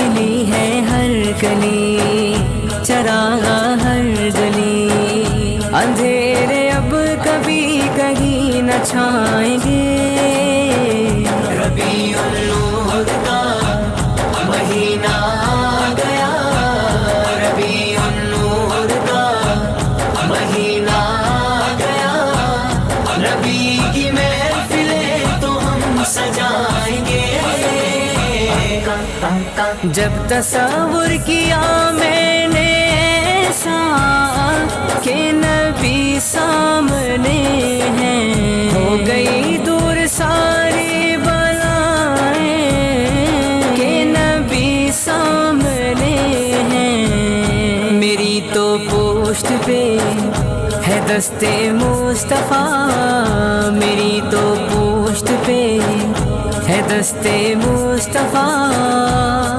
खिली है हर कली, चरागा हर गली, अंधेरे अब कभी कहीं न छाएंगे। रबीउल नूर का महीना आ गया, रबीउल नूर का महीना आ गया, नबी की महफिलें तो हम सजाएंगे। जब तसव्वुर किया मैंने ऐसा कि नबी सामने हैं, हो गई दूर सारी बलाएं कि नबी सामने हैं। मेरी तो पोस्ट पे है दस्ते मुस्तफ़ा, मेरी तो पोस्ट पे है दस्ते मुस्तफ़ा,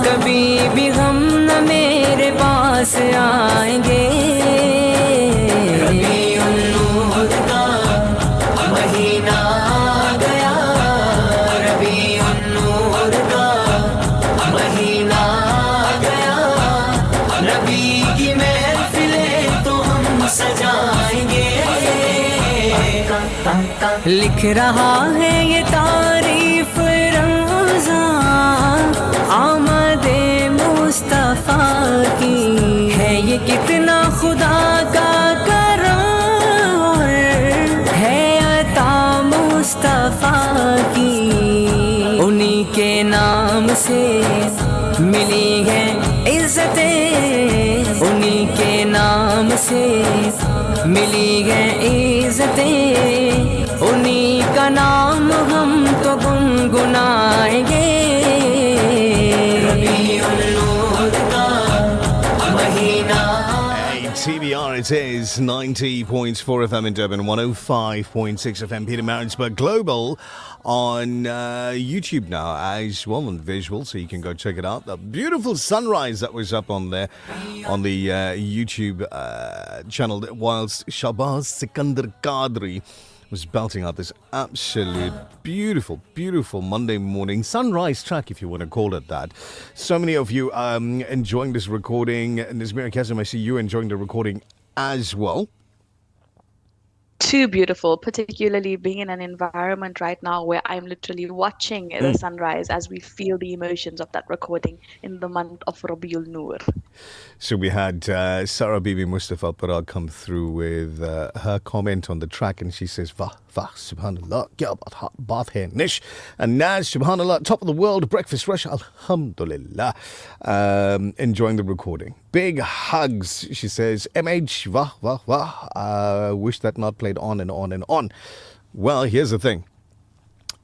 कभी भी हम न मेरे पास आएंगे। रबीउल नूर का महीना आ गया, रबीउल नूर का महीना आ गया, नबी की महफिलें तो हम सजाएंगे। लिख रहा है ये तारीफ रमज़ां आमदे मुस्तफ़ा की, है ये कितना खुदा का करम है अता मुस्तफ़ा की। उन्हीं के नाम से मिली है इज़्ज़तें, उन्हीं के नाम से मिली है इज़्ज़तें, उन्हीं का नाम हम तो गुनगुनाएंगे। रबीउल नूर का महीना। TBR, it is 90.4 FM in Durban, 105.6 FM Peter Maritzburg Global on YouTube now as well on visual, so you can go check it out. The beautiful sunrise that was up on there on the YouTube channel, whilst Shabaz Sikandar Qadri was belting out this absolute beautiful, beautiful Monday morning sunrise track, if you want to call it that. So many of you enjoying this recording. Nazmeera Cassim, I see you enjoying the recording as well. Too beautiful, particularly being in an environment right now where I'm literally watching the sunrise as we feel the emotions of that recording in the month of Rabiul Noor. So we had Sarah Bibi Mustafa Parag come through with her comment on the track, and she says, Vah, vah, subhanallah, kya baat hai, nish. And Naz, subhanallah, top of the world, breakfast rush, alhamdulillah. Enjoying the recording. Big hugs, she says, MH, vah, vah, vah. Wish that not played on and on and on. Well, here's the thing.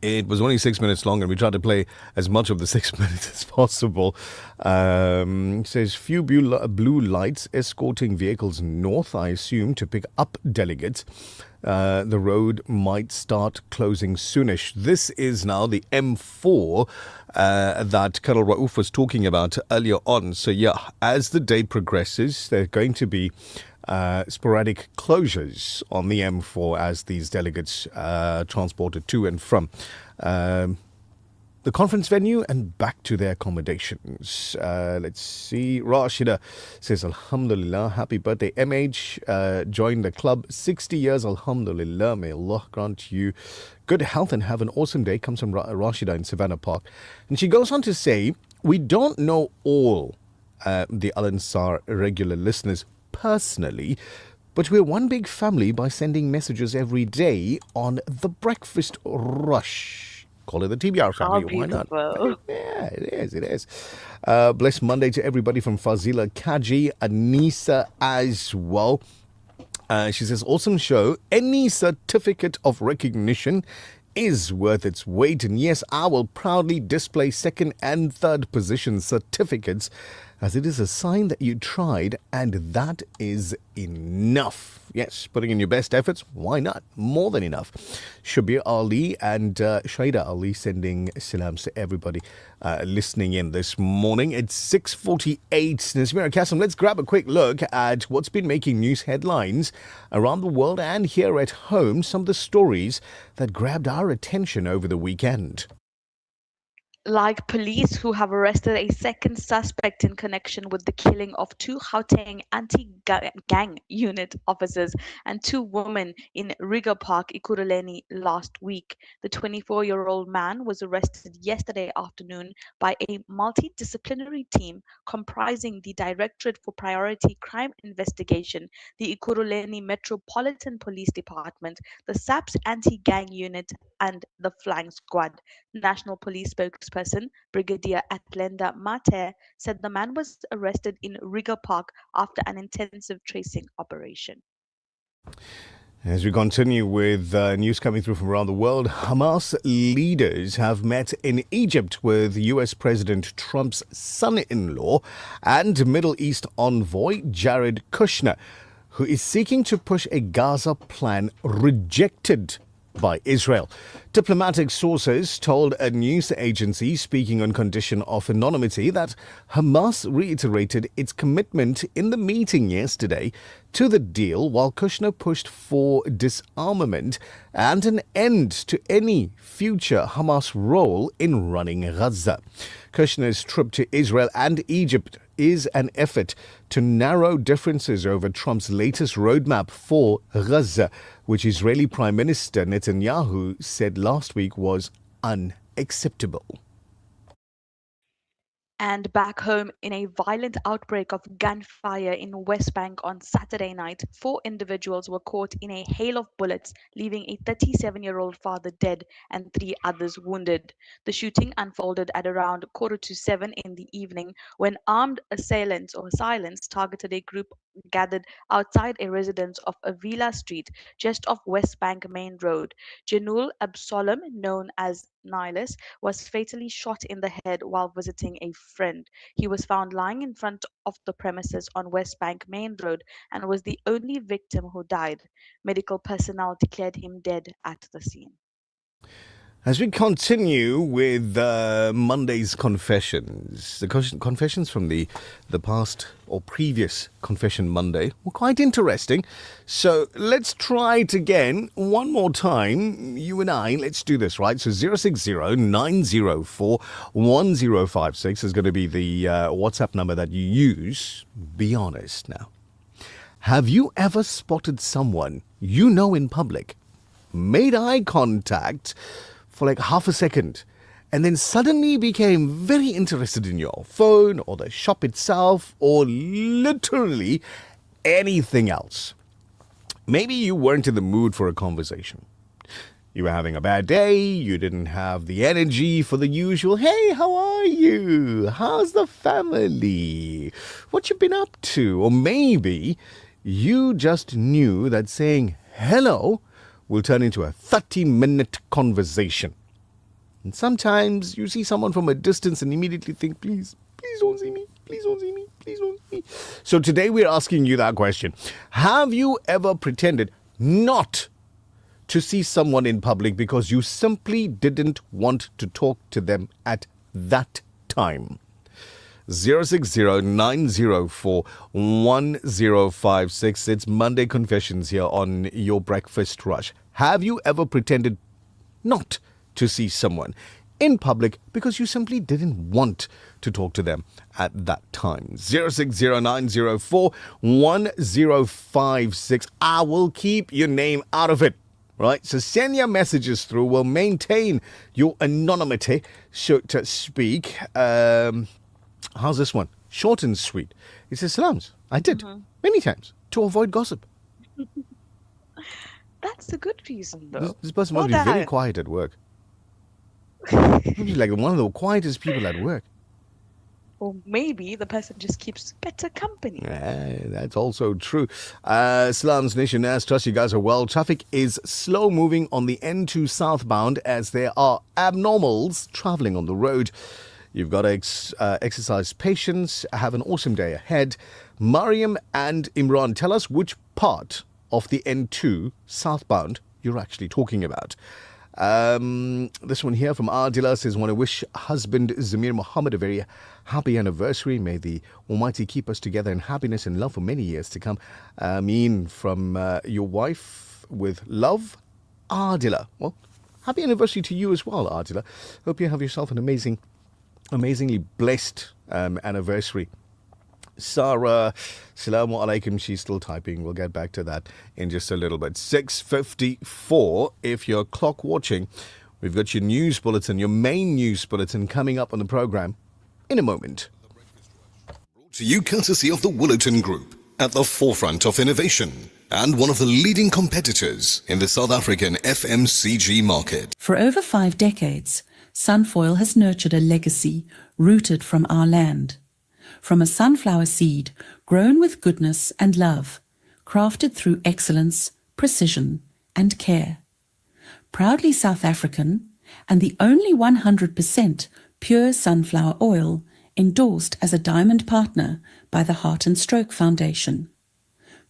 It was only 6 minutes long, and we tried to play as much of the 6 minutes as possible. It says, few blue lights escorting vehicles north, I assume, to pick up delegates. The road might start closing soonish. This is now the M4 that Colonel Rauf was talking about earlier on. So, yeah, as the day progresses, there are going to be sporadic closures on the M4 as these delegates transported to and from the conference venue and back to their accommodations. Let's see. Rashida says, Alhamdulillah, happy birthday, MH. Joined the club 60 years, Alhamdulillah. May Allah grant you good health and have an awesome day. Comes from Rashida in Savannah Park. And she goes on to say, we don't know all the Al Ansar regular listeners personally, but we're one big family by sending messages every day on the breakfast rush. Call it the TBR family. Why not? Yeah, it is. It is. Blessed Monday to everybody from Fazila Kaji, Anisa as well. She says, awesome show. Any certificate of recognition is worth its weight. And yes, I will proudly display second and third position certificates, as it is a sign that you tried, and that is enough. Yes, putting in your best efforts, why not? More than enough. Shabir Ali and Shaida Ali sending salams to everybody listening in this morning. It's 6:48. Nazmeera Cassim, let's grab a quick look at what's been making news headlines around the world and here at home. Some of the stories that grabbed our attention over the weekend. like police who have arrested a second suspect in connection with the killing of two Gauteng anti-gang unit officers and two women in Riga Park, Ekurhuleni last week. The 24-year-old man was arrested yesterday afternoon by a multidisciplinary team comprising the Directorate for Priority Crime Investigation, the Ekurhuleni Metropolitan Police Department, the SAPS anti-gang unit, and the Flying Squad. National Police spokesperson Brigadier Atlenda Mate said the man was arrested in Riga Park after an intensive tracing operation. As we continue with news coming through from around the world, Hamas leaders have met in Egypt with US President Trump's son-in-law and Middle East envoy Jared Kushner, who is seeking to push a Gaza plan rejected by Israel. Diplomatic sources told a news agency speaking on condition of anonymity that Hamas reiterated its commitment in the meeting yesterday to the deal, while Kushner pushed for disarmament and an end to any future Hamas role in running Gaza. Kushner's trip to Israel and Egypt is an effort to narrow differences over Trump's latest roadmap for Gaza, which Israeli Prime Minister Netanyahu said last week was unacceptable. And back home, in a violent outbreak of gunfire in West Bank on Saturday night, 4 individuals were caught in a hail of bullets, leaving a 37-year-old father dead and 3 others wounded. The shooting unfolded at around 6:45 in the evening when armed assailants targeted a group gathered outside a residence of Avila Street, just off West Bank Main Road. Janul Absalom, known as Niles, was fatally shot in the head while visiting a friend. He was found lying in front of the premises on West Bank Main Road and was the only victim who died. Medical personnel declared him dead at the scene. As we continue with Monday's confessions, the confessions from the past or previous Confession Monday were quite interesting. So let's try it again one more time. You and I, let's do this, right? So 060-904-1056 is going to be the WhatsApp number that you use. Be honest now. Have you ever spotted someone you know in public, made eye contact for like half a second, and then suddenly became very interested in your phone or the shop itself or literally anything else? Maybe you weren't in the mood for a conversation. You were having a bad day, you didn't have the energy for the usual, hey, how are you? How's the family? What you been up to? Or maybe you just knew that saying hello will turn into a 30-minute conversation. And sometimes you see someone from a distance and immediately think, please don't see me, please don't see me, please don't see me. So today we're asking you that question. Have you ever pretended not to see someone in public because you simply didn't want to talk to them at that time? 060-904-1056. It's Monday Confessions here on Your Breakfast Rush. Have you ever pretended not to see someone in public because you simply didn't want to talk to them at that time? 060-904-1056. I will keep your name out of it. Right, so send your messages through. We'll maintain your anonymity, so to speak. How's this one? Short and sweet. It says, Salams, I did many times to avoid gossip. That's a good reason, though. This person must be very quiet at work. Maybe like one of the quietest people at work. Or maybe the person just keeps better company. That's also true. Salams Nation, as trust you guys are well. Traffic is slow moving on the N2 southbound as there are abnormals traveling on the road. You've got to exercise patience. Have an awesome day ahead. Mariam and Imran, tell us which part of the N2 southbound you're actually talking about. This one here from Adila says, want to wish husband Zamir Muhammad a very happy anniversary. May the Almighty keep us together in happiness and love for many years to come. From your wife with love, Adila. Well, happy anniversary to you as well, Adila. Hope you have yourself an amazing amazingly blessed anniversary. Sarah, Assalamu alaikum. She's still typing. We'll get back to that in just a little bit. 6:54. If you're clock watching, we've got your news bulletin, your main news bulletin coming up on the program in a moment. To you courtesy of the Bulletin Group, at the forefront of innovation and one of the leading competitors in the South African FMCG market. For over 5 decades, Sunfoil has nurtured a legacy rooted from our land. From a sunflower seed grown with goodness and love, crafted through excellence, precision and care. Proudly South African and the only 100% pure sunflower oil endorsed as a diamond partner by the Heart and Stroke Foundation.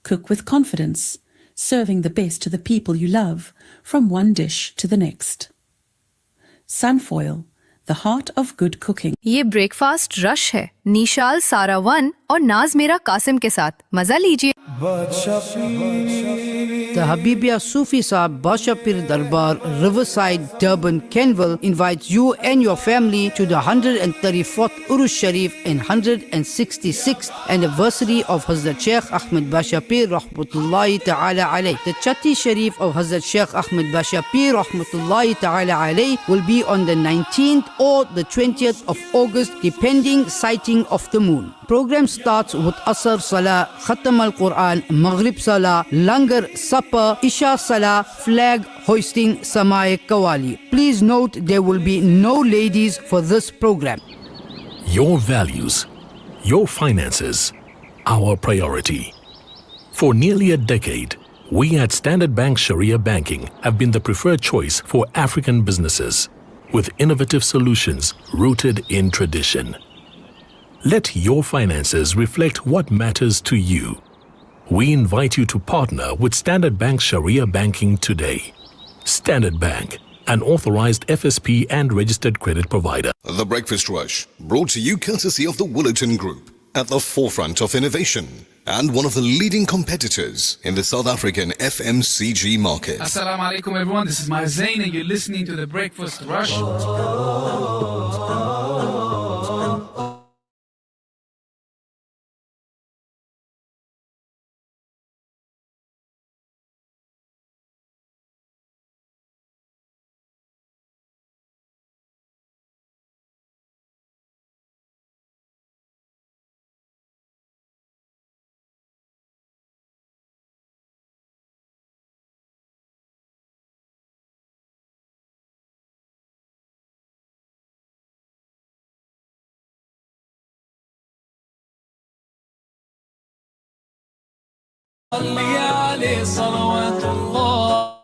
Cook with confidence, serving the best to the people you love from one dish to the next. Sunfoil, the heart of good cooking. ये breakfast rush है निशाल सारावन और नाज़मीरा कासिम के साथ मजा लीजिए. The Habibia Sufi Saab Bashapir Darbar, Riverside, Durban, Kenville invites you and your family to the 134th Urus Sharif and 166th anniversary of Hazrat Sheikh Ahmed Bashapir Rahmatullahi Ta'ala Alayh. The Chatti Sharif of Hazrat Sheikh Ahmed Bashapir Rahmatullahi Ta'ala Alayh will be on the 19th or the 20th of August, depending sighting of the moon. Program starts with Asr Salah, Khatam al-Quran, Maghrib Salah, Langar Supper, Isha Salah, flag hoisting, Samai Kawali. Please note there will be no ladies for this program. Your values, your finances, our priority. For nearly a decade, we at Standard Bank Sharia Banking have been the preferred choice for African businesses with innovative solutions rooted in tradition. Let your finances reflect what matters to you. We invite you to partner with Standard Bank Sharia Banking today. Standard Bank, an authorized FSP and registered credit provider. The Breakfast Rush, brought to you courtesy of the Bulletin Group, at the forefront of innovation and one of the leading competitors in the South African FMCG market. Assalamu alaikum everyone, this is Zain and you're listening to The Breakfast Rush. صلي عليه صلوات الله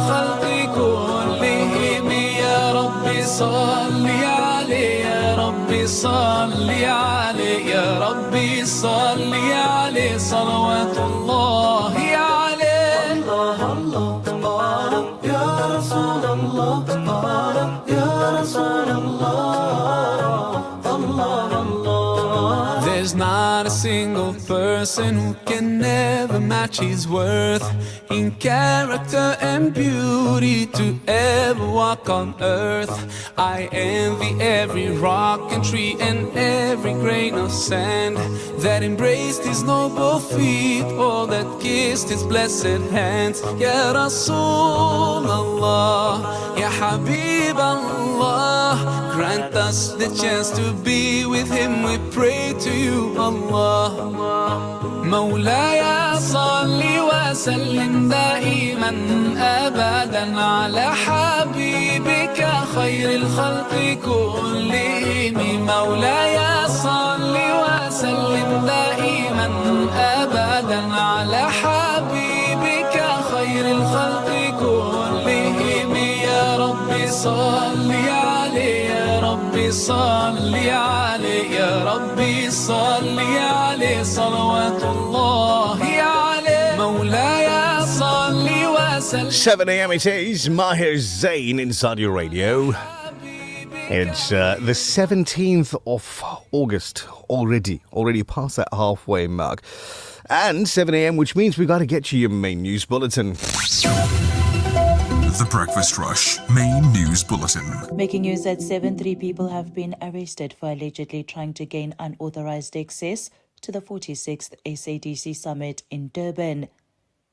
الخلق كلهم يا ربي صل عليه يا ربي صل عليه يا ربي صل عليه صلوات الله عليه الله الله الله يا رسول الله يا رسول الله الله الله. There's not a single person who can never match his worth in character and beauty to ever walk on earth. I envy every rock and tree and every grain of sand that embraced his noble feet or that kissed his blessed hands. Ya Rasul Allah, Ya Habib Allah, grant us the chance to be with him. We pray to you, Allah. مولاي صل وسلم دائما أبدا على حبيبك خير الخلق كلهم. مولاي صل وسلم دائما أبدا على حبيبك خير الخلق كلهم. يا ربي صل عليه يا ربي صل عليه يا ربي صل عليه صلوات الله عليه. مولاي صل وسلم. 7 a.m. it is. Mahir Zain inside your radio. It's the 17th of August already past that halfway mark. And 7 a.m., which means we got to get you your main news bulletin. The Breakfast Rush Main News Bulletin. Making news at 7, 3 people have been arrested for allegedly trying to gain unauthorized access to the 46th SADC Summit in Durban.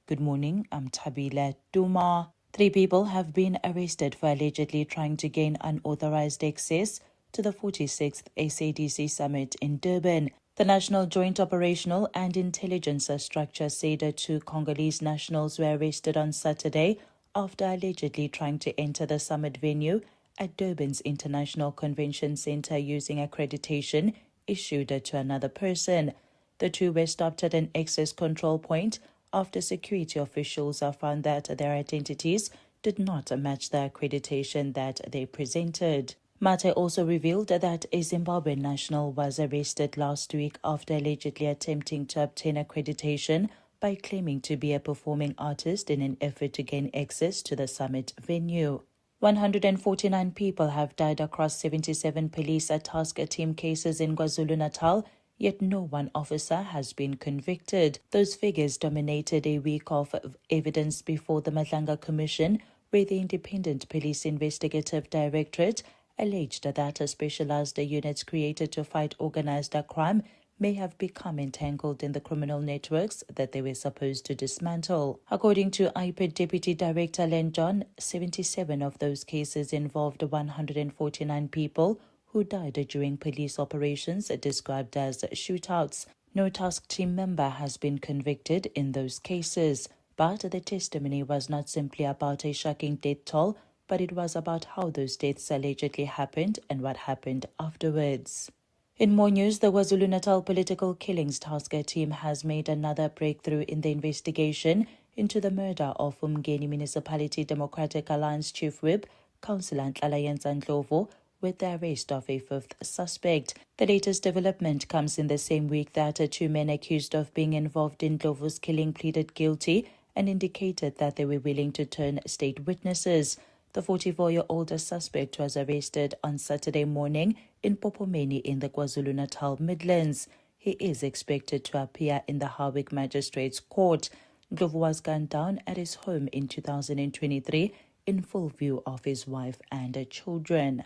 Good morning, I'm Thabile Duma. 3 people have been arrested for allegedly trying to gain unauthorized access to the 46th SADC Summit in Durban. The National Joint Operational and Intelligence Structure said 2 Congolese nationals were arrested on Saturday after allegedly trying to enter the summit venue at Durban's International Convention Center using accreditation issued to another person. The 2 were stopped at an access control point after security officials found that their identities did not match the accreditation that they presented. Mate also revealed that a Zimbabwean national was arrested last week after allegedly attempting to obtain accreditation by claiming to be a performing artist in an effort to gain access to the summit venue. 149 people have died across 77 police task team cases in KwaZulu-Natal, yet no one officer has been convicted. Those figures dominated a week of evidence before the Madlanga Commission, where the Independent Police Investigative Directorate alleged that specialized units created to fight organized crime may have become entangled in the criminal networks that they were supposed to dismantle. According to IPID Deputy Director Len John, 77 of those cases involved 149 people who died during police operations described as shootouts. No task team member has been convicted in those cases, but the testimony was not simply about a shocking death toll, but it was about how those deaths allegedly happened and what happened afterwards. In more news, the KwaZulu-Natal Political Killings Task Team has made another breakthrough in the investigation into the murder of Umgeni Municipality Democratic Alliance Chief Whip, Councillor Nhlalayenza Ndlovu, with the arrest of a 5th suspect. The latest development comes in the same week that 2 men accused of being involved in Ndlovu's killing pleaded guilty and indicated that they were willing to turn state witnesses. The 44-year-old suspect was arrested on Saturday morning in Popomeni in the KwaZulu-Natal Midlands. He is expected to appear in the Harwich Magistrates Court. Ndlovu was gunned down at his home in 2023 in full view of his wife and children.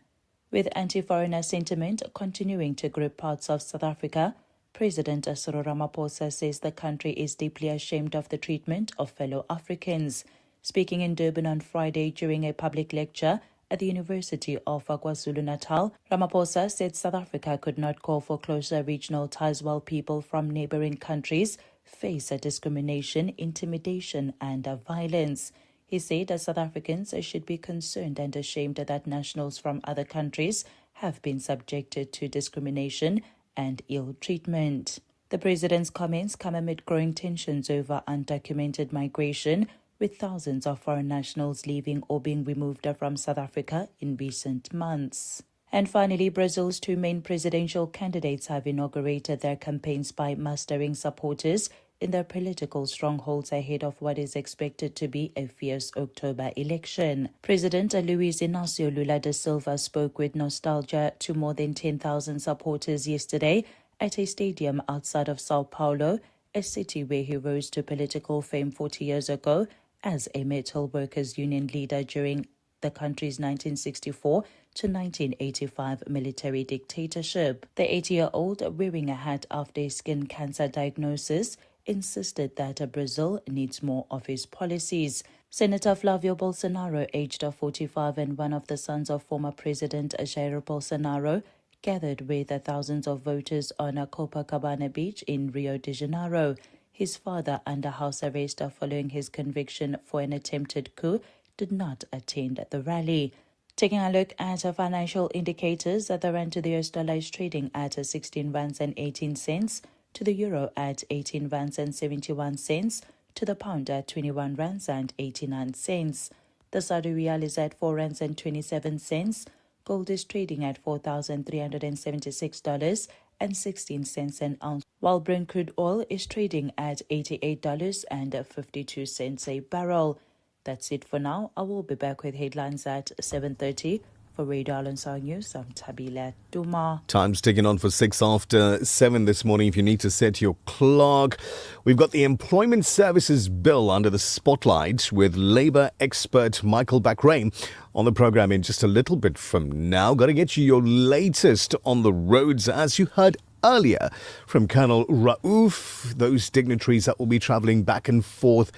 With anti-foreigner sentiment continuing to grip parts of South Africa, President Cyril Ramaphosa says the country is deeply ashamed of the treatment of fellow Africans. Speaking in Durban on Friday during a public lecture at the University of KwaZulu-Natal, Ramaphosa said South Africa could not call for closer regional ties while people from neighboring countries face discrimination, intimidation, and violence. He said that South Africans should be concerned and ashamed that nationals from other countries have been subjected to discrimination and ill treatment. The president's comments come amid growing tensions over undocumented migration, with thousands of foreign nationals leaving or being removed from South Africa in recent months. And finally, Brazil's two main presidential candidates have inaugurated their campaigns by mustering supporters in their political strongholds ahead of what is expected to be a fierce October election. President Luiz Inácio Lula da Silva spoke with nostalgia to more than 10,000 supporters yesterday at a stadium outside of Sao Paulo, a city where he rose to political fame 40 years ago as a metal workers' union leader during the country's 1964 to 1985 military dictatorship. The 80-year-old, wearing a hat after a skin cancer diagnosis, insisted that Brazil needs more of his policies. Senator Flávio Bolsonaro, aged 45 and one of the sons of former President Jair Bolsonaro, gathered with thousands of voters on Copacabana Beach in Rio de Janeiro. His father, under house arrest following his conviction for an attempted coup, did not attend the rally. Taking a look at financial indicators, the rand to the US dollar is trading at 16 rands and 18 cents, to the euro at 18 rands and 71 cents, to the pound at 21 rands and 89 cents. The Saudi Riyal is at 4 rands and 27 cents. Gold is trading at $4,376.16 an ounce, while Brent crude oil is trading at $88.52 a barrel. That's it for now. I will be back with headlines at 7:30. For Radio Al-Ansar News, I'm Thabile Duma. Time's ticking on for 6 after 7 this morning. If you need to set your clock, we've got the Employment Services Bill under the spotlight with Labour expert Michael Backrain on the programme in just a little bit from now. Got to get you your latest on the roads, as you heard earlier from Colonel Raouf, those dignitaries that will be travelling back and forth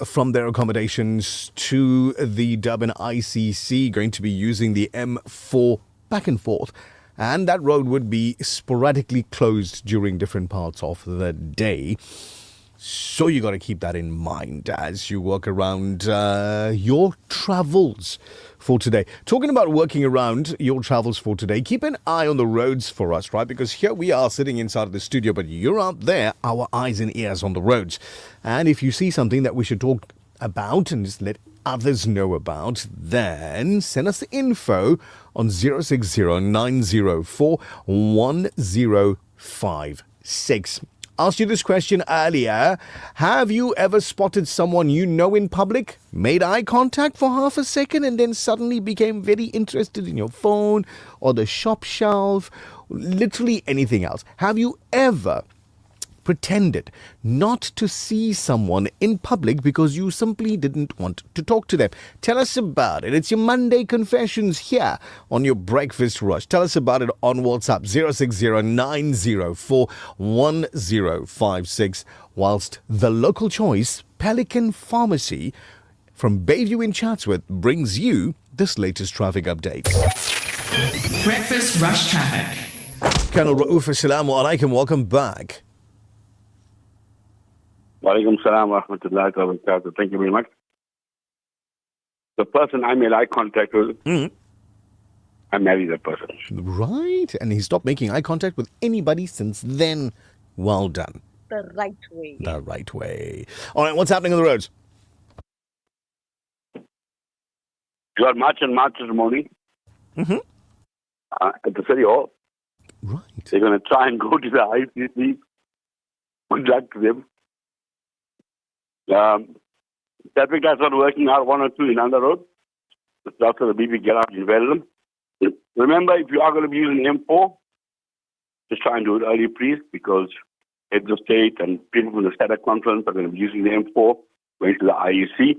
from their accommodations to the Durban ICC, going to be using the M4 back and forth. And that road would be sporadically closed during different parts of the day. So you got to keep that in mind as you work around your travels for today. Talking about working around your travels for today, keep an eye on the roads for us, right? Because here we are sitting inside of the studio, but you're out there, our eyes and ears on the roads. And if you see something that we should talk about and just let others know about, then send us the info on 060-904-1056. Asked you this question earlier. Have you ever spotted someone you know in public, made eye contact for half a second, and then suddenly became very interested in your phone or the shop shelf, literally anything else? Have you ever pretended not to see someone in public because you simply didn't want to talk to them? Tell us about it. It's your Monday Confessions here on your Breakfast Rush. Tell us about it on WhatsApp 060-904-1056. Whilst the local choice, Pelican Pharmacy from Bayview in Chatsworth, brings you this latest traffic update. Breakfast Rush Traffic. Colonel Raouf, assalamu alaikum. Welcome back. Walaikum salam wa rahmatullahi wa barakatuh. Thank you very much. The person I made eye contact with, I married that person. Right. And he stopped making eye contact with anybody since then. Well done. The right way. The right way. All right, what's happening on the roads? You got March and March this morning at the City Hall. Right. They're going to try and go to the ICC. Good luck to them. Traffic lights not working out, 1 or 2 in Under Road. Just after the BP get out in Veldum. Remember, if you are going to be using M4, just try and do it early, please, because heads of state and people from the SADC conference are going to be using the M4 going to the IEC.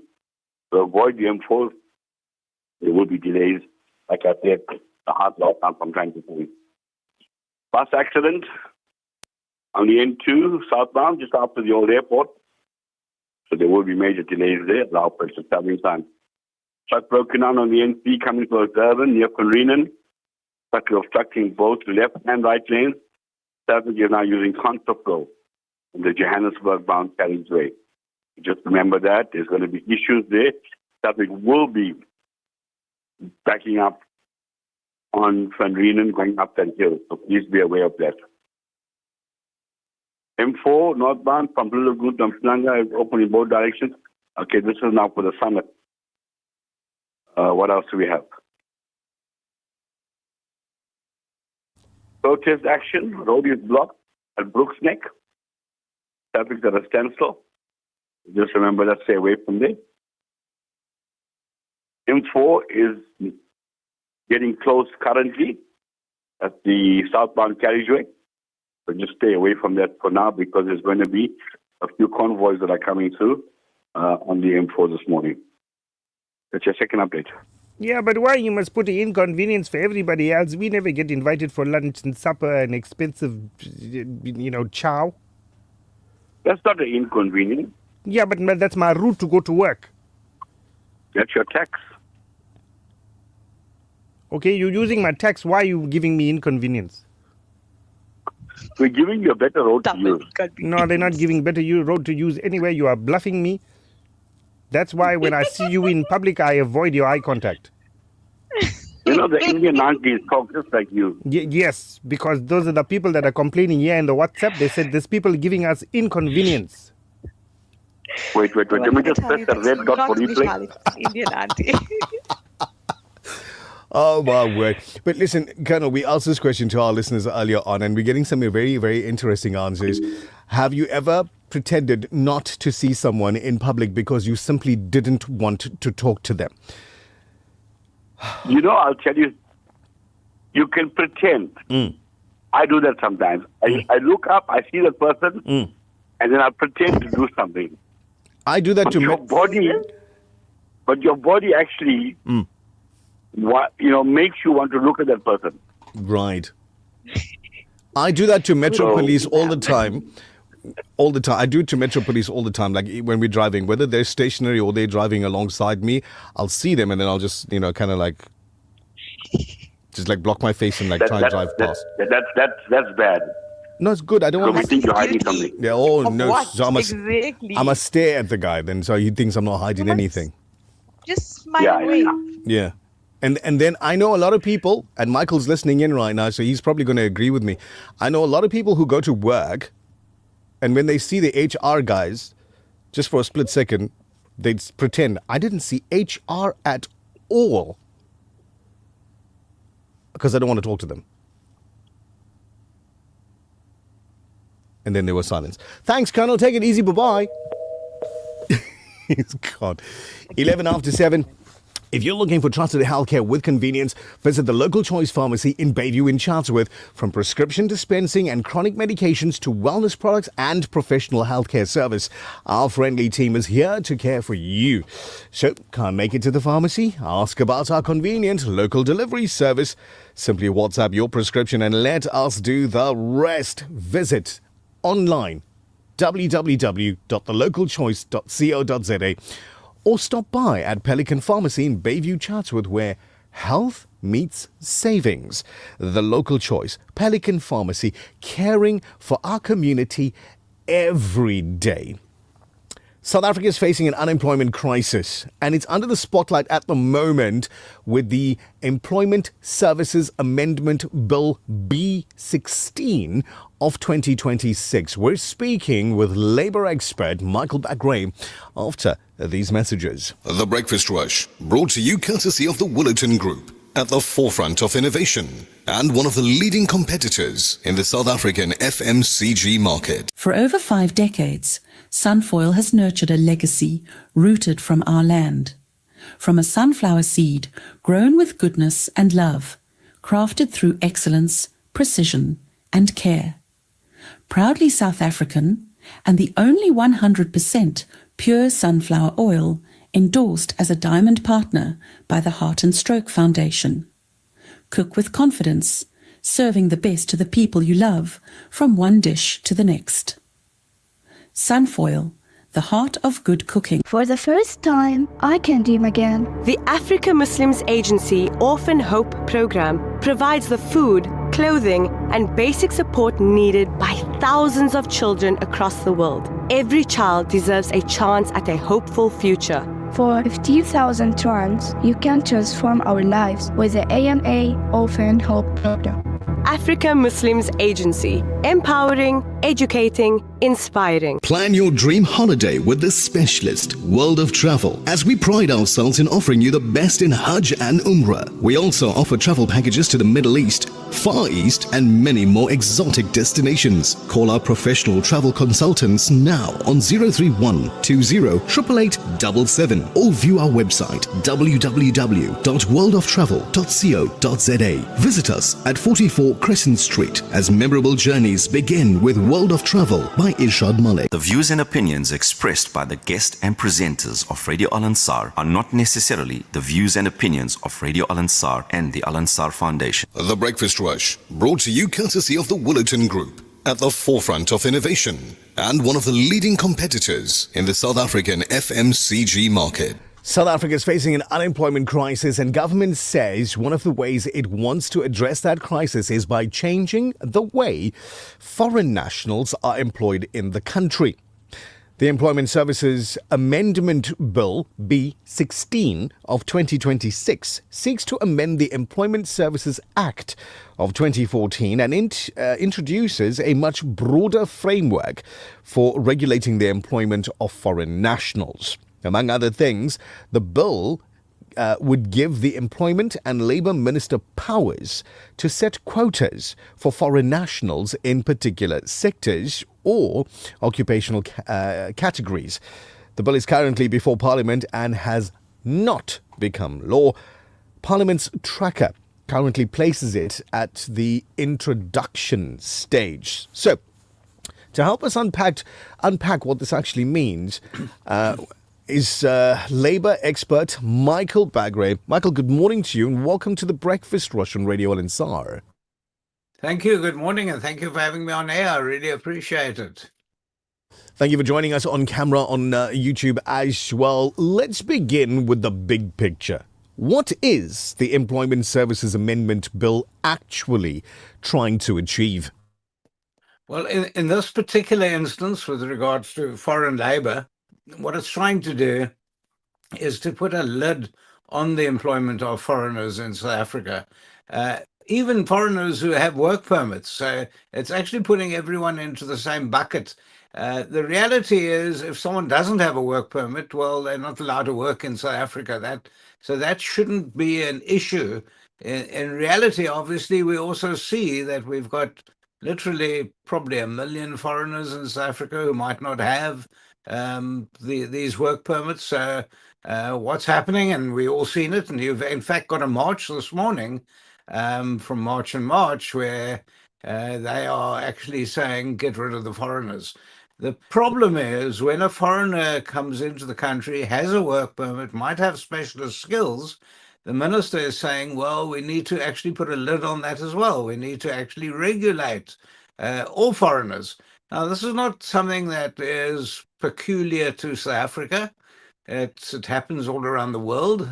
To avoid the M4, there will be delays. Like I said, the hard lockdown from time to time. Bus accident on the N2 southbound, just after the old airport. So there will be major delays there. Allow for extra traveling time. Truck broken down on the N3 coming towards Durban near Conrenan. Truck obstructing both left and right lanes. Traffic is now using Contraflow in the Johannesburg-bound carriageway. Just remember that. There's going to be issues there. Traffic will be backing up on Conrenan going up that hill. So please be aware of that. M4 northbound from Blue Lagoon to Mpumalanga is open in both directions. Okay, this is now for the summit. What else do we have? Protest action. Road is blocked at Brooks Neck. Traffic's at a standstill. Just remember that. Stay away from there. M4 is getting close currently at the southbound carriageway. So just stay away from that for now because there's going to be a few convoys that are coming through on the M4 this morning. That's your second update. Yeah, but why you must put an inconvenience for everybody else? We never get invited for lunch and supper and expensive, chow. That's not an inconvenience. Yeah, but that's my route to go to work. That's your tax. Okay, you're using my tax. Why are you giving me inconvenience? We're giving you a better road to use. No, they're not giving better road to use anywhere. You are bluffing me. That's why when I see you in public, I avoid your eye contact. The Indian aunties talk just like you. Yes, because those are the people that are complaining here in the WhatsApp. They said there's people giving us inconvenience. Wait. Let me just press the red dot for replay. Indian auntie. Oh, my word. But listen, Colonel, we asked this question to our listeners earlier on, and we're getting some very, very interesting answers. Have you ever pretended not to see someone in public because you simply didn't want to talk to them? I'll tell you, you can pretend. I do that sometimes. I look up, I see the person, and then I pretend to do something. I do that but your body actually... makes you want to look at that person. Right. I do that to Metro Police all the time. All the time. I do it to Metro Police all the time. Like when we're driving, whether they're stationary or they're driving alongside me, I'll see them and then I'll just, kind of like, just like block my face and like try and drive past. That's bad. No, it's good. I don't want to think you're hiding something. Yeah, no. What? So I must stare at the guy then so he thinks I'm not hiding anything. Just smile away. Yeah. And then I know a lot of people, and Michael's listening in right now, so he's probably going to agree with me. I know a lot of people who go to work, and when they see the HR guys, just for a split second, they'd pretend, I didn't see HR at all, because I don't want to talk to them. And then there was silence. Thanks, Colonel. Take it easy. Bye-bye. He's gone. 11 after 7. If you're looking for trusted healthcare with convenience, visit the local choice pharmacy in Bayview in Chatsworth. From prescription dispensing and chronic medications to wellness products and professional healthcare service, our friendly team is here to care for you. So, can't make it to the pharmacy? Ask about our convenient local delivery service. Simply WhatsApp your prescription and let us do the rest. Visit online www.thelocalchoice.co.za or stop by at Pelican Pharmacy in Bayview, Chatsworth, where health meets savings. The local choice, Pelican Pharmacy, caring for our community every day. South Africa is facing an unemployment crisis, and it's under the spotlight at the moment with the Employment Services Amendment Bill B16 of 2026. We're speaking with labour expert Michael Bagray after these messages. The Breakfast Rush, brought to you courtesy of the Bulletin Group, at the forefront of innovation and one of the leading competitors in the South African FMCG market. For over 5 decades, Sunfoil has nurtured a legacy rooted from our land. From a sunflower seed grown with goodness and love, crafted through excellence, precision and care. Proudly South African and the only 100% pure sunflower oil endorsed as a diamond partner by the Heart and Stroke Foundation. Cook with confidence, serving the best to the people you love from one dish to the next. Sunfoil, the heart of good cooking. For the first time, I can dream again. The Africa Muslims Agency Orphan Hope Program provides the food, clothing, and basic support needed by thousands of children across the world. Every child deserves a chance at a hopeful future. For 50,000 rands, you can transform our lives with the AMA Orphan Hope Program. Africa Muslims Agency, empowering, educating, inspiring. Plan your dream holiday with the specialist, World of Travel, as we pride ourselves in offering you the best in Hajj and Umrah. We also offer travel packages to the Middle East, Far East, and many more exotic destinations. Call our professional travel consultants now on 031 20 8877 or view our website www.worldoftravel.co.za. Visit us at 44 Crescent Street as memorable journeys begin with World of Travel by Irshad Malik. The views and opinions expressed by the guest and presenters of Radio Al Ansar are not necessarily the views and opinions of Radio Al Ansar and the Al Ansar Foundation. The Breakfast Rush, brought to you courtesy of the Bulletin Group, at the forefront of innovation and one of the leading competitors in the South African FMCG market. South Africa is facing an unemployment crisis, and government says one of the ways it wants to address that crisis is by changing the way foreign nationals are employed in the country. The Employment Services Amendment Bill B16 of 2026 seeks to amend the Employment Services Act of 2014 and introduces a much broader framework for regulating the employment of foreign nationals. Among other things, the bill would give the Employment and Labour Minister powers to set quotas for foreign nationals in particular sectors or occupational categories. The bill is currently before Parliament and has not become law. Parliament's tracker currently places it at the introduction stage. So, to help us unpack what this actually means, is Labour expert Michael Bagre. Michael, good morning to you and welcome to the Breakfast Rush on Radio Al Ansar. Thank you. Good morning, and thank you for having me on air. I really appreciate it. Thank you for joining us on camera on YouTube as well. Let's begin with the big picture. What is the Employment Services Amendment Bill actually trying to achieve? Well, in this particular instance, with regards to foreign labour, what it's trying to do is to put a lid on the employment of foreigners in South Africa. Even foreigners who have work permits. So it's actually putting everyone into the same bucket. The reality is, if someone doesn't have a work permit, well, they're not allowed to work in South Africa. So that shouldn't be an issue. In reality, obviously, we also see that we've got literally probably 1 million foreigners in South Africa who might not have these work permits. What's happening, and we've all seen it, and you've in fact got a march this morning from March and March where they are actually saying get rid of the foreigners. The problem is when a foreigner comes into the country, has a work permit, might have specialist skills, the minister is saying, well, we need to actually put a lid on that as well. We need to actually regulate all foreigners. Now, this is not something that is peculiar to South Africa. It happens all around the world.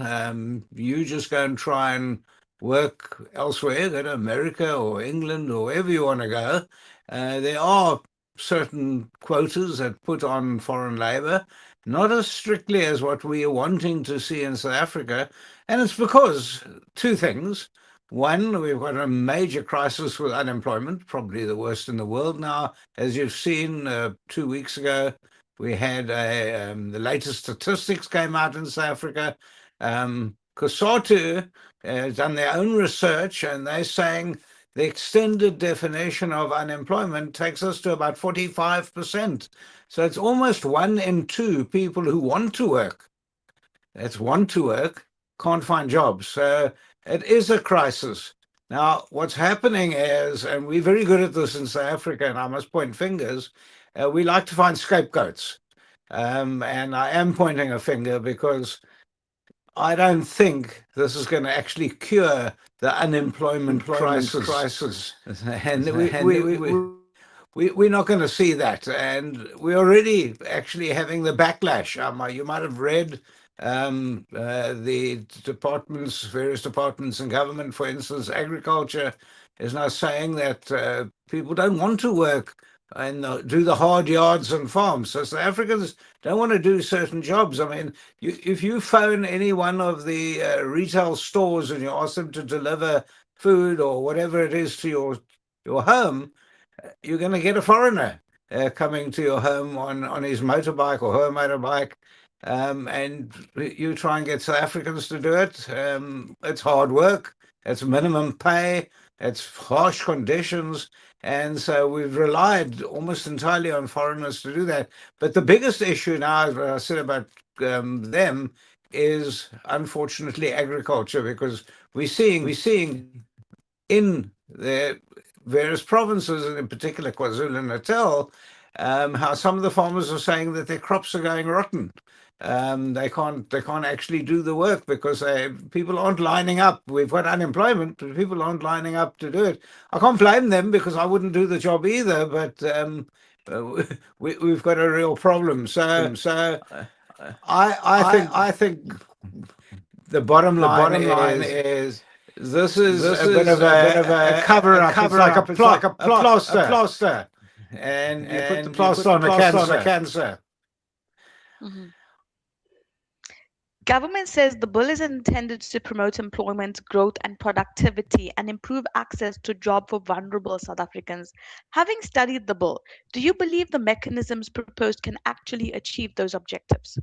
You just go and try and work elsewhere, go to America or England or wherever you want to go. There are certain quotas that put on foreign labour, not as strictly as what we are wanting to see in South Africa. And it's because two things. One, we've got a major crisis with unemployment, probably the worst in the world now. As you've seen 2 weeks ago, we had the latest statistics came out in South Africa. COSATU has done their own research, and they're saying the extended definition of unemployment takes us to about 45%. So it's almost 1 in 2 people who want to work, can't find jobs. So it is a crisis. Now, what's happening is, and we're very good at this in South Africa, and I must point fingers, we like to find scapegoats. And I am pointing a finger because I don't think this is going to actually cure the unemployment crisis. And we're not going to see that. And we're already actually having the backlash. You might have read the departments, various departments in government, for instance, agriculture is now saying that people don't want to work and do the hard yards and farms. So South Africans don't want to do certain jobs. I mean, if you phone any one of the retail stores and you ask them to deliver food or whatever it is to your home, you're going to get a foreigner. coming to your home on his motorbike or her motorbike, and you try and get South Africans to do it. It's hard work, it's minimum pay, it's harsh conditions, and so we've relied almost entirely on foreigners to do that. But the biggest issue now, as I said about them, is unfortunately agriculture, because we're seeing in the various provinces, and in particular KwaZulu-Natal, how some of the farmers are saying that their crops are going rotten. They can't actually do the work because people aren't lining up. We've got unemployment, but people aren't lining up to do it. I can't blame them because I wouldn't do the job either. But we've got a real problem. So I think the bottom line is this is a bit of a cover up. It's like a plaster, and you put the plaster on a cancer. Mhm. Government says the bill is intended to promote employment, growth, and productivity and improve access to job for vulnerable South Africans. Having studied the bill, do you believe the mechanisms proposed can actually achieve those objectives?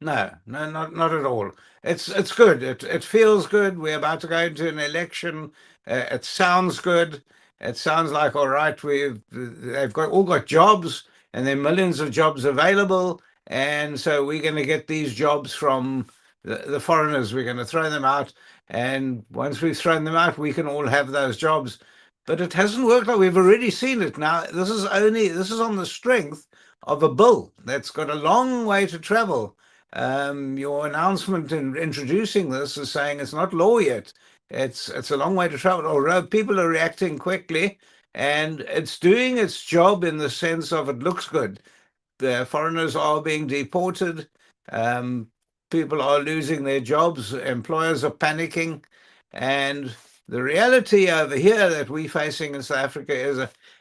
No, not at all. It's good. It feels good. We're about to go into an election. It sounds good. It sounds like all right. They've all got jobs, and there are millions of jobs available, and so we're going to get these jobs from the foreigners. We're going to throw them out, and once we've thrown them out, we can all have those jobs. But it hasn't worked out. We've already seen it now. This is on the strength of a bill that's got a long way to travel. Your announcement in introducing this is saying it's not law yet. It's a long way to travel. Although people are reacting quickly, and it's doing its job in the sense of it looks good. The foreigners are being deported. People are losing their jobs. Employers are panicking, and the reality over here that we're facing in South Africa is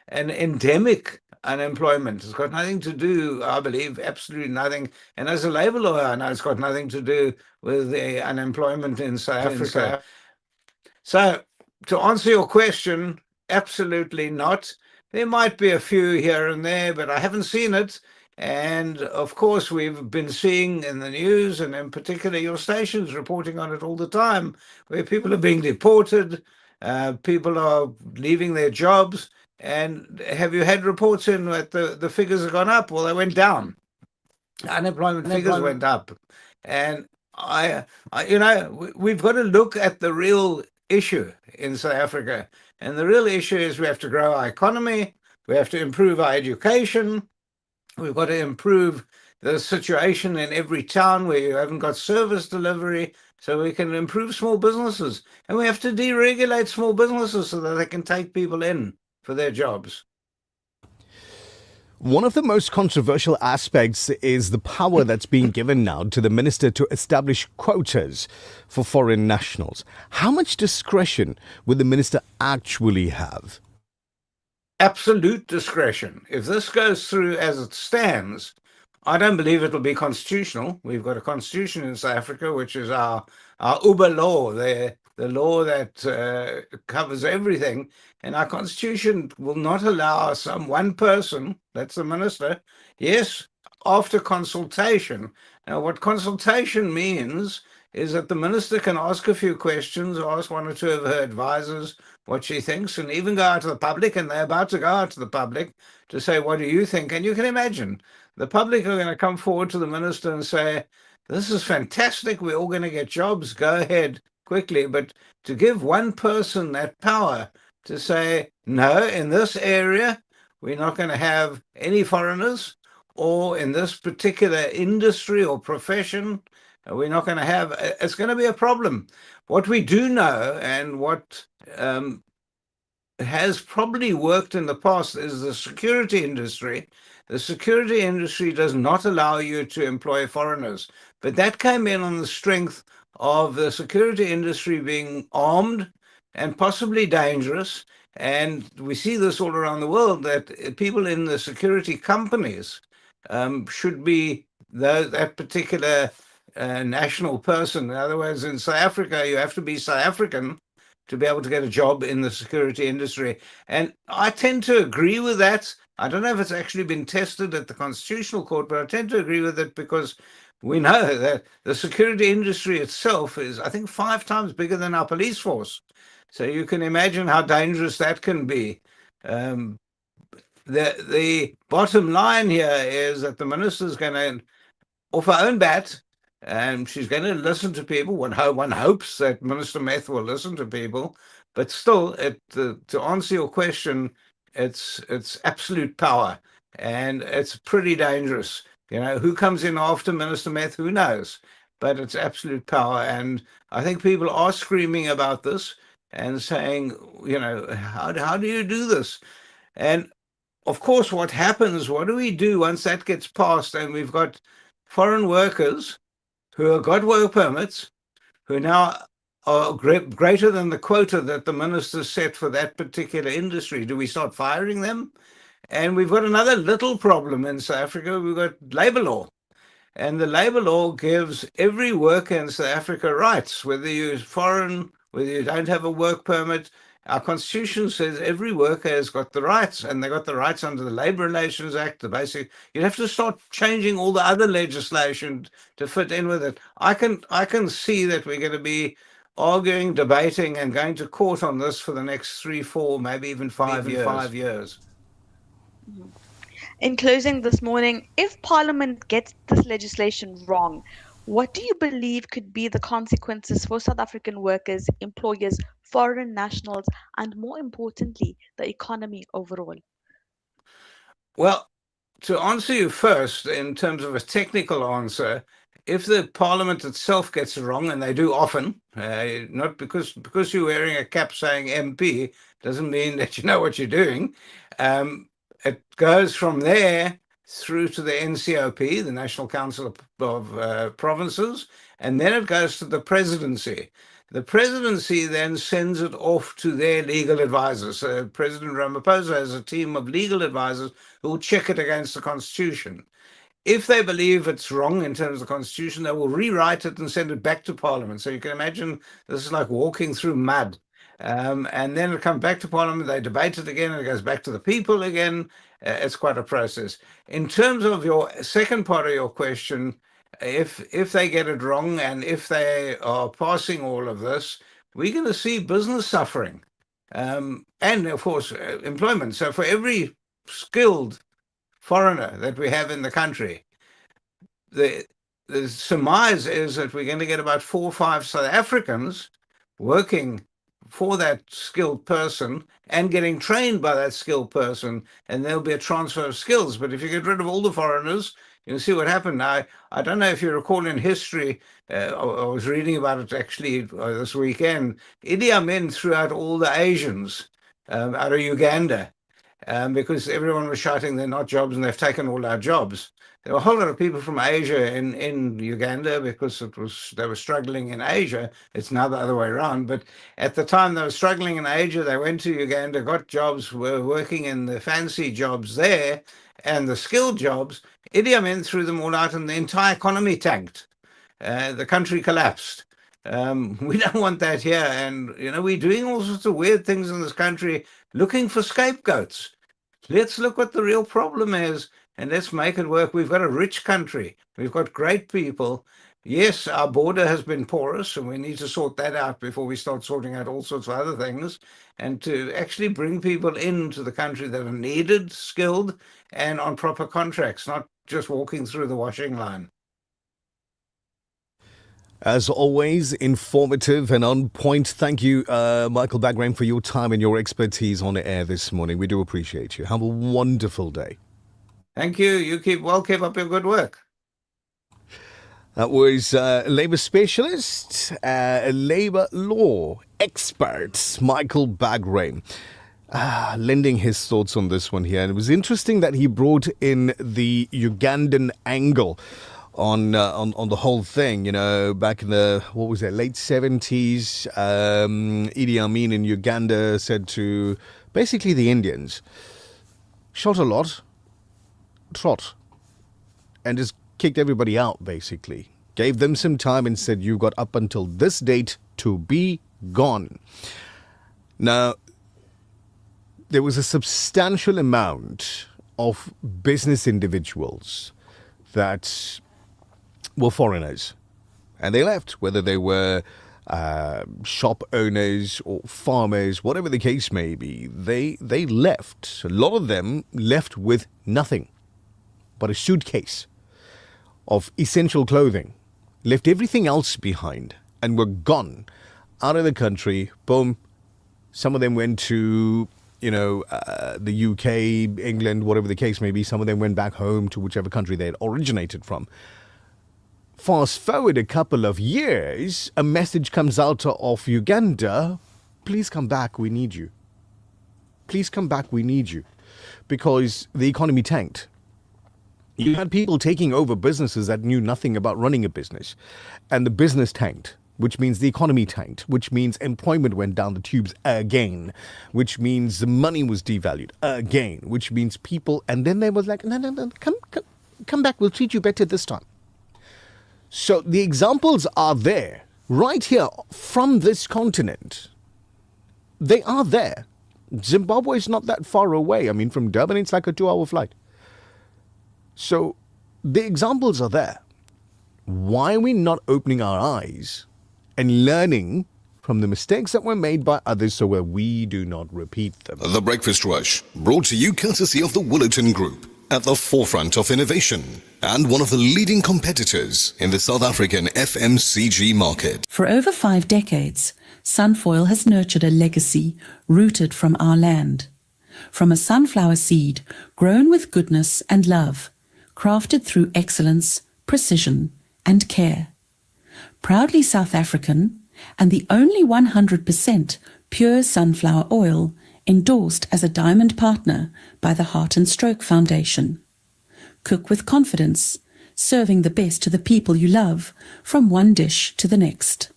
an endemic unemployment. It's got nothing to do, I believe, absolutely nothing. And as a labor lawyer, I know it's got nothing to do with the unemployment in South Africa. So to answer your question, absolutely not. There might be a few here and there, but I haven't seen it. And of course, we've been seeing in the news, and in particular your stations reporting on it all the time, where people are being deported, people are leaving their jobs. And have you had reports in that the figures have gone up? Well, they went down. Unemployment figures went up. And we've got to look at the real issue in South Africa. And the real issue is we have to grow our economy. We have to improve our education. We've got to improve the situation in every town where you haven't got service delivery, so we can improve small businesses. And we have to deregulate small businesses so that they can take people in for their jobs. One of the most controversial aspects is the power that's being given now to the minister to establish quotas for foreign nationals. How much discretion would the minister actually have? Absolute discretion. If this goes through as it stands, I don't believe it'll be constitutional. We've got a constitution in South Africa, which is our Uber law, the law that covers everything. And our constitution will not allow one person, that's the minister, yes, after consultation. Now, what consultation means is that the minister can ask a few questions, ask one or two of her advisors what she thinks, and even go out to the public, and they're about to go out to the public to say, what do you think? And you can imagine the public are going to come forward to the minister and say, this is fantastic, we're all going to get jobs, go ahead quickly. But to give one person that power to say, no, in this area, we're not going to have any foreigners, or in this particular industry or profession, we're not going to have, it's going to be a problem. What we do know, and what has probably worked in the past, is the security industry. The security industry does not allow you to employ foreigners, but that came in on the strength of the security industry being armed and possibly dangerous. And we see this all around the world, that people in the security companies should be that particular national person. In other words, in South Africa, you have to be South African to be able to get a job in the security industry. And I tend to agree with that, I don't know if it's actually been tested at the Constitutional Court, but I tend to agree with it because we know that the security industry itself is, I think, 5 times bigger than our police force. So you can imagine how dangerous that can be. The bottom line here is that the minister's going to, off her own bat, and she's going to listen to people. One hopes that Minister Meth will listen to people, but still, to answer your question, it's absolute power, and it's pretty dangerous. You know, who comes in after Minister Meth? Who knows? But it's absolute power, and I think people are screaming about this and saying, you know, how do you do this? And of course, what happens? What do we do once that gets passed and we've got foreign workers who have got work permits, who now are greater than the quota that the minister set for that particular industry? Do we start firing them? And we've got another little problem in South Africa. We've got labor law. And the labor law gives every worker in South Africa rights, whether you're foreign, whether you don't have a work permit. Our constitution says every worker has got the rights, and they got the rights under the Labour Relations Act, the basic. You'd have to start changing all the other legislation to fit in with it. I can see that we're going to be arguing, debating, and going to court on this for the next 3, 4, maybe even 5 years. In closing this morning, if Parliament gets this legislation wrong, what do you believe could be the consequences for South African workers, employers, foreign nationals, and more importantly, the economy overall? Well, to answer you first, in terms of a technical answer, if the Parliament itself gets it wrong, and they do often, not because you're wearing a cap saying MP doesn't mean that you know what you're doing. It goes from there through to the NCOP, the National Council of Provinces, and then it goes to the presidency. The presidency then sends it off to their legal advisors. So President Ramaphosa has a team of legal advisors who will check it against the Constitution. If they believe it's wrong in terms of the Constitution, they will rewrite it and send it back to Parliament. So you can imagine this is like walking through mud. And then it comes back to Parliament, they debate it again, and it goes back to the people again. It's quite a process. In terms of your second part of your question, if they get it wrong and if they are passing all of this, we're going to see business suffering and, of course, employment. So for every skilled foreigner that we have in the country, the surmise is that we're going to get about 4 or 5 South Africans working for that skilled person and getting trained by that skilled person, and there'll be a transfer of skills. But if you get rid of all the foreigners, you'll see what happened. Now, I don't know if you recall in history, I was reading about it actually this weekend, Idi Amin threw out all the Asians out of Uganda because everyone was shouting they're not jobs and they've taken all our jobs. There were a whole lot of people from Asia in Uganda because they were struggling in Asia. It's now the other way around. But at the time they were struggling in Asia, they went to Uganda, got jobs, were working in the fancy jobs there and the skilled jobs. Idi Amin threw them all out and the entire economy tanked. The country collapsed. We don't want that here. And, you know, we're doing all sorts of weird things in this country, looking for scapegoats. Let's look what the real problem is. And let's make it work. We've got a rich country. We've got great people. Yes, our border has been porous, and we need to sort that out before we start sorting out all sorts of other things. And to actually bring people into the country that are needed, skilled, and on proper contracts, not just walking through the washing line. As always, informative and on point. Thank you, Michael Bagraim, for your time and your expertise on the air this morning. We do appreciate you. Have a wonderful day. Thank you. You keep up your good work. That was Labour specialist, Labour law expert, Michael Bagraim, lending his thoughts on this one here. And it was interesting that he brought in the Ugandan angle on the whole thing. You know, back in the, late 70s, Idi Amin in Uganda said to basically the Indians, shot a lot, trot, and just kicked everybody out, basically. Gave them some time and said, you've got up until this date to be gone. Now, there was a substantial amount of business individuals that were foreigners, and they left, whether they were shop owners or farmers, whatever the case may be. They left. A lot of them left with nothing but a suitcase of essential clothing, left everything else behind, and were gone out of the country. Boom. Some of them went to, the UK, England, whatever the case may be. Some of them went back home to whichever country they had originated from. Fast forward a couple of years, a message comes out of Uganda, please come back, we need you. Please come back, we need you. Because the economy tanked. You had people taking over businesses that knew nothing about running a business. And the business tanked, which means the economy tanked, which means employment went down the tubes again, which means the money was devalued again, which means people, and then they was like, no, come back, we'll treat you better this time. So the examples are there, right here from this continent. They are there. Zimbabwe is not that far away. I mean, from Durban, it's like a 2-hour flight. So the examples are there. Why are we not opening our eyes and learning from the mistakes that were made by others so that we do not repeat them? The Breakfast Rush, brought to you courtesy of the Bulletin Group, at the forefront of innovation and one of the leading competitors in the South African FMCG market. For over 5 decades, Sunfoil has nurtured a legacy rooted from our land. From a sunflower seed grown with goodness and love, crafted through excellence, precision, and care. Proudly South African, and the only 100% pure sunflower oil endorsed as a diamond partner by the Heart and Stroke Foundation. Cook with confidence, serving the best to the people you love, from one dish to the next.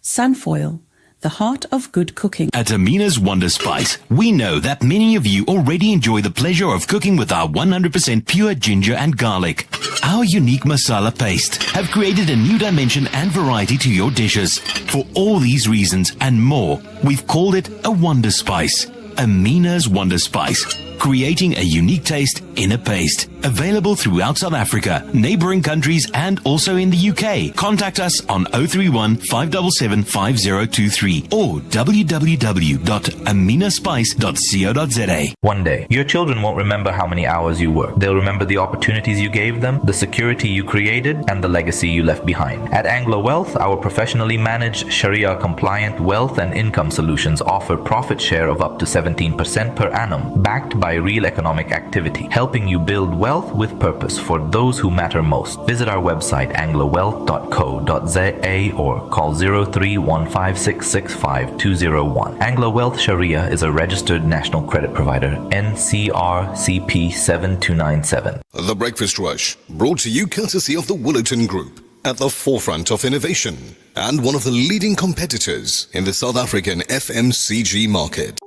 Sunfoil, the heart of good cooking. At Amina's Wonder Spice, we know that many of you already enjoy the pleasure of cooking with our 100% pure ginger and garlic. Our unique masala paste have created a new dimension and variety to your dishes. For all these reasons and more, we've called it a Wonder Spice. Amina's Wonder Spice, creating a unique taste in a paste. Available throughout South Africa, neighboring countries, and also in the UK. Contact us on 031 577 5023 or www.aminaspice.co.za. One day, your children won't remember how many hours you worked. They'll remember the opportunities you gave them, the security you created, and the legacy you left behind. At Anglo Wealth, our professionally managed Sharia-compliant wealth and income solutions offer profit share of up to 17% per annum, backed by real economic activity, helping you build wealth with purpose for those who matter most. Visit our website anglowealth.co.za or call 03-156-65201. Anglo Wealth Sharia is a registered national credit provider, NCRCP 7297. The Breakfast Rush, brought to you courtesy of the Bulletin Group, at the forefront of innovation and one of the leading competitors in the South African FMCG market.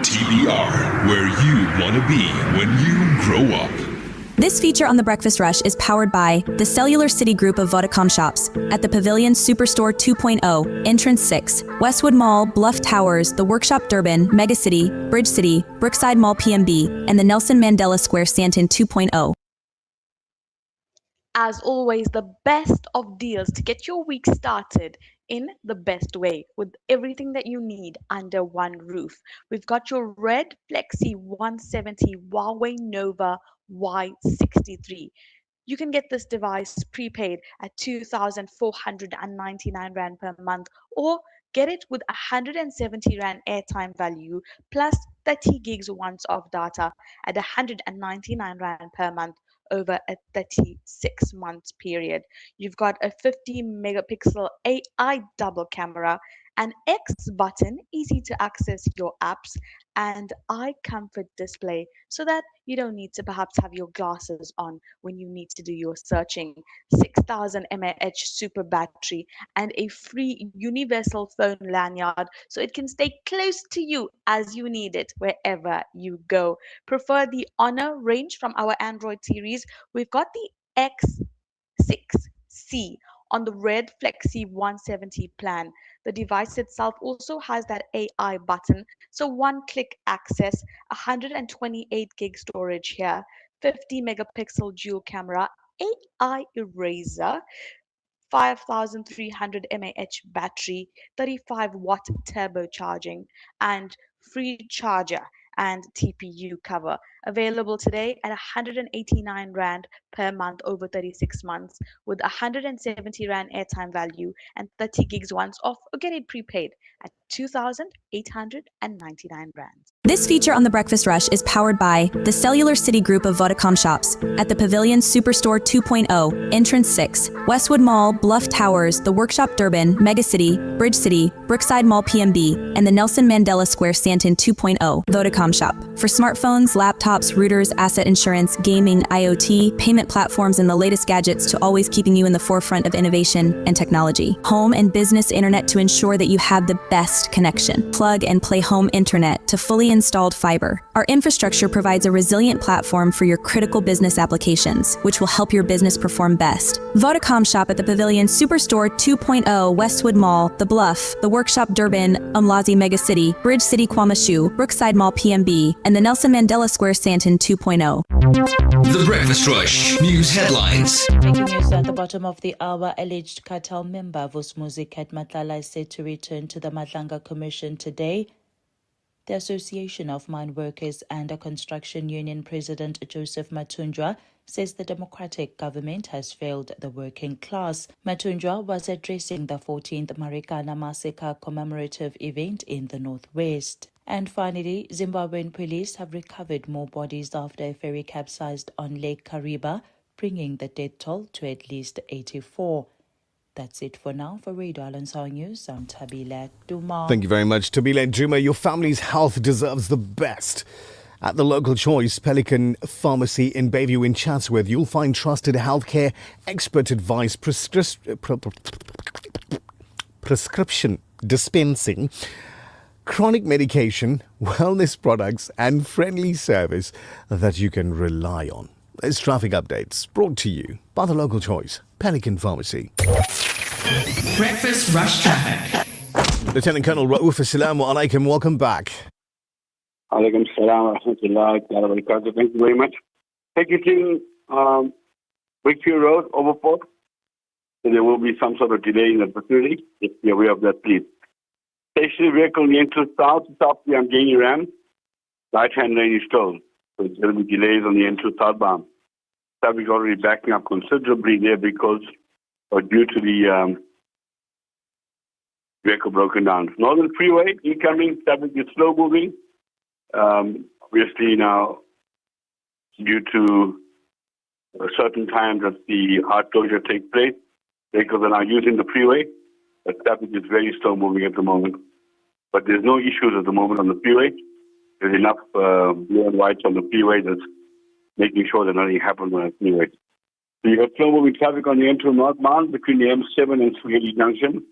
TBR, where you want to be when you grow up. This feature on The Breakfast Rush is powered by the Cellular City Group of Vodacom shops at the Pavilion Superstore 2.0, Entrance 6, Westwood Mall, Bluff Towers, The Workshop Durban, Megacity, Bridge City, Brookside Mall PMB, and the Nelson Mandela Square Stanton 2.0. As always, the best of deals to get your week started in the best way with everything that you need under one roof. We've got your red Flexi 170 Huawei Nova Y63. You can get this device prepaid at 2,499 Rand per month, or get it with 170 Rand airtime value plus 30 gigs once of data at 199 Rand per month over a 36 months period. You've got a 50 megapixel AI double camera, an X button, easy to access your apps, and eye comfort display so that you don't need to perhaps have your glasses on when you need to do your searching. 6,000 mAh super battery and a free universal phone lanyard so it can stay close to you as you need it wherever you go. Prefer the Honor range from our Android series. We've got the X6C on the red Flexi 170 plan. The device itself also has that AI button, so one-click access, 128 gig storage here, 50 megapixel dual camera, AI eraser, 5300 mAh battery, 35-watt turbocharging, and free charger and TPU cover. Available today at 189 Rand per month over 36 months with 170 Rand airtime value and 30 gigs once off, or get it prepaid at 2,899 Rand. This feature on the Breakfast Rush is powered by the Cellular City Group of Vodacom shops at the Pavilion Superstore 2.0, Entrance 6, Westwood Mall, Bluff Towers, the Workshop Durban, Megacity, Bridge City, Brookside Mall PMB, and the Nelson Mandela Square Stanton 2.0, Vodacom shop. For smartphones, laptops, routers, asset insurance, gaming, IoT, payment platforms, and the latest gadgets to always keeping you in the forefront of innovation and technology. Home and business internet to ensure that you have the best connection. Plug and play home internet to fully installed fiber. Our infrastructure provides a resilient platform for your critical business applications, which will help your business perform best. Vodacom shop at the Pavilion Superstore 2.0, Westwood Mall, The Bluff, the Workshop Durban, Umlazi Megacity, Bridge City Kwamashu, Brookside Mall PMB, and the Nelson Mandela Square Stanton 2.0. The Breakfast Rush News Headlines. Breaking news at the bottom of the hour, alleged cartel member Vusmuzikat Matlala is said to return to the Madlanga Commission today. The Association of Mine Workers and a Construction Union President Joseph Matunjwa says the democratic government has failed the working class. Matunjwa was addressing the 14th Marikana Massacre commemorative event in the Northwest. And finally, Zimbabwean police have recovered more bodies after a ferry capsized on Lake Kariba, bringing the death toll to at least 84. That's it for now. For Radio Alansar News, I'm Thabile Duma. Thank you very much, Thabile Duma. Your family's health deserves the best. At the local choice, Pelican Pharmacy in Bayview in Chatsworth, you'll find trusted healthcare, expert advice, prescription dispensing, chronic medication, wellness products, and friendly service that you can rely on. There's traffic updates brought to you by the local choice, Pelican Pharmacy. Breakfast Rush Traffic. Lieutenant Colonel Raouf, assalamu alaikum. Welcome back. Alaikum salam wa rahmatullahi wa barakatuh. Thank you very much. Taking Wakefield Road, Overport. So there will be some sort of delay in the vicinity. If you're aware of that, please. Stationary vehicle in the entrance south, the Amgani Ram. Right-hand lane is closed. So there will be delays on the entrance southbound. Traffic already backing up considerably there because due to the vehicle broken down. Northern Freeway, incoming, traffic is slow moving. Obviously now, due to a certain time that the hard closure takes place, vehicles are now using the freeway, but traffic is very slow moving at the moment. But there's no issues at the moment on the freeway. There's enough blue and whites on the freeway that's making sure that nothing happens on the freeway. So you have slow moving traffic on the N2 northbound between the M7 and Spaghetti Junction.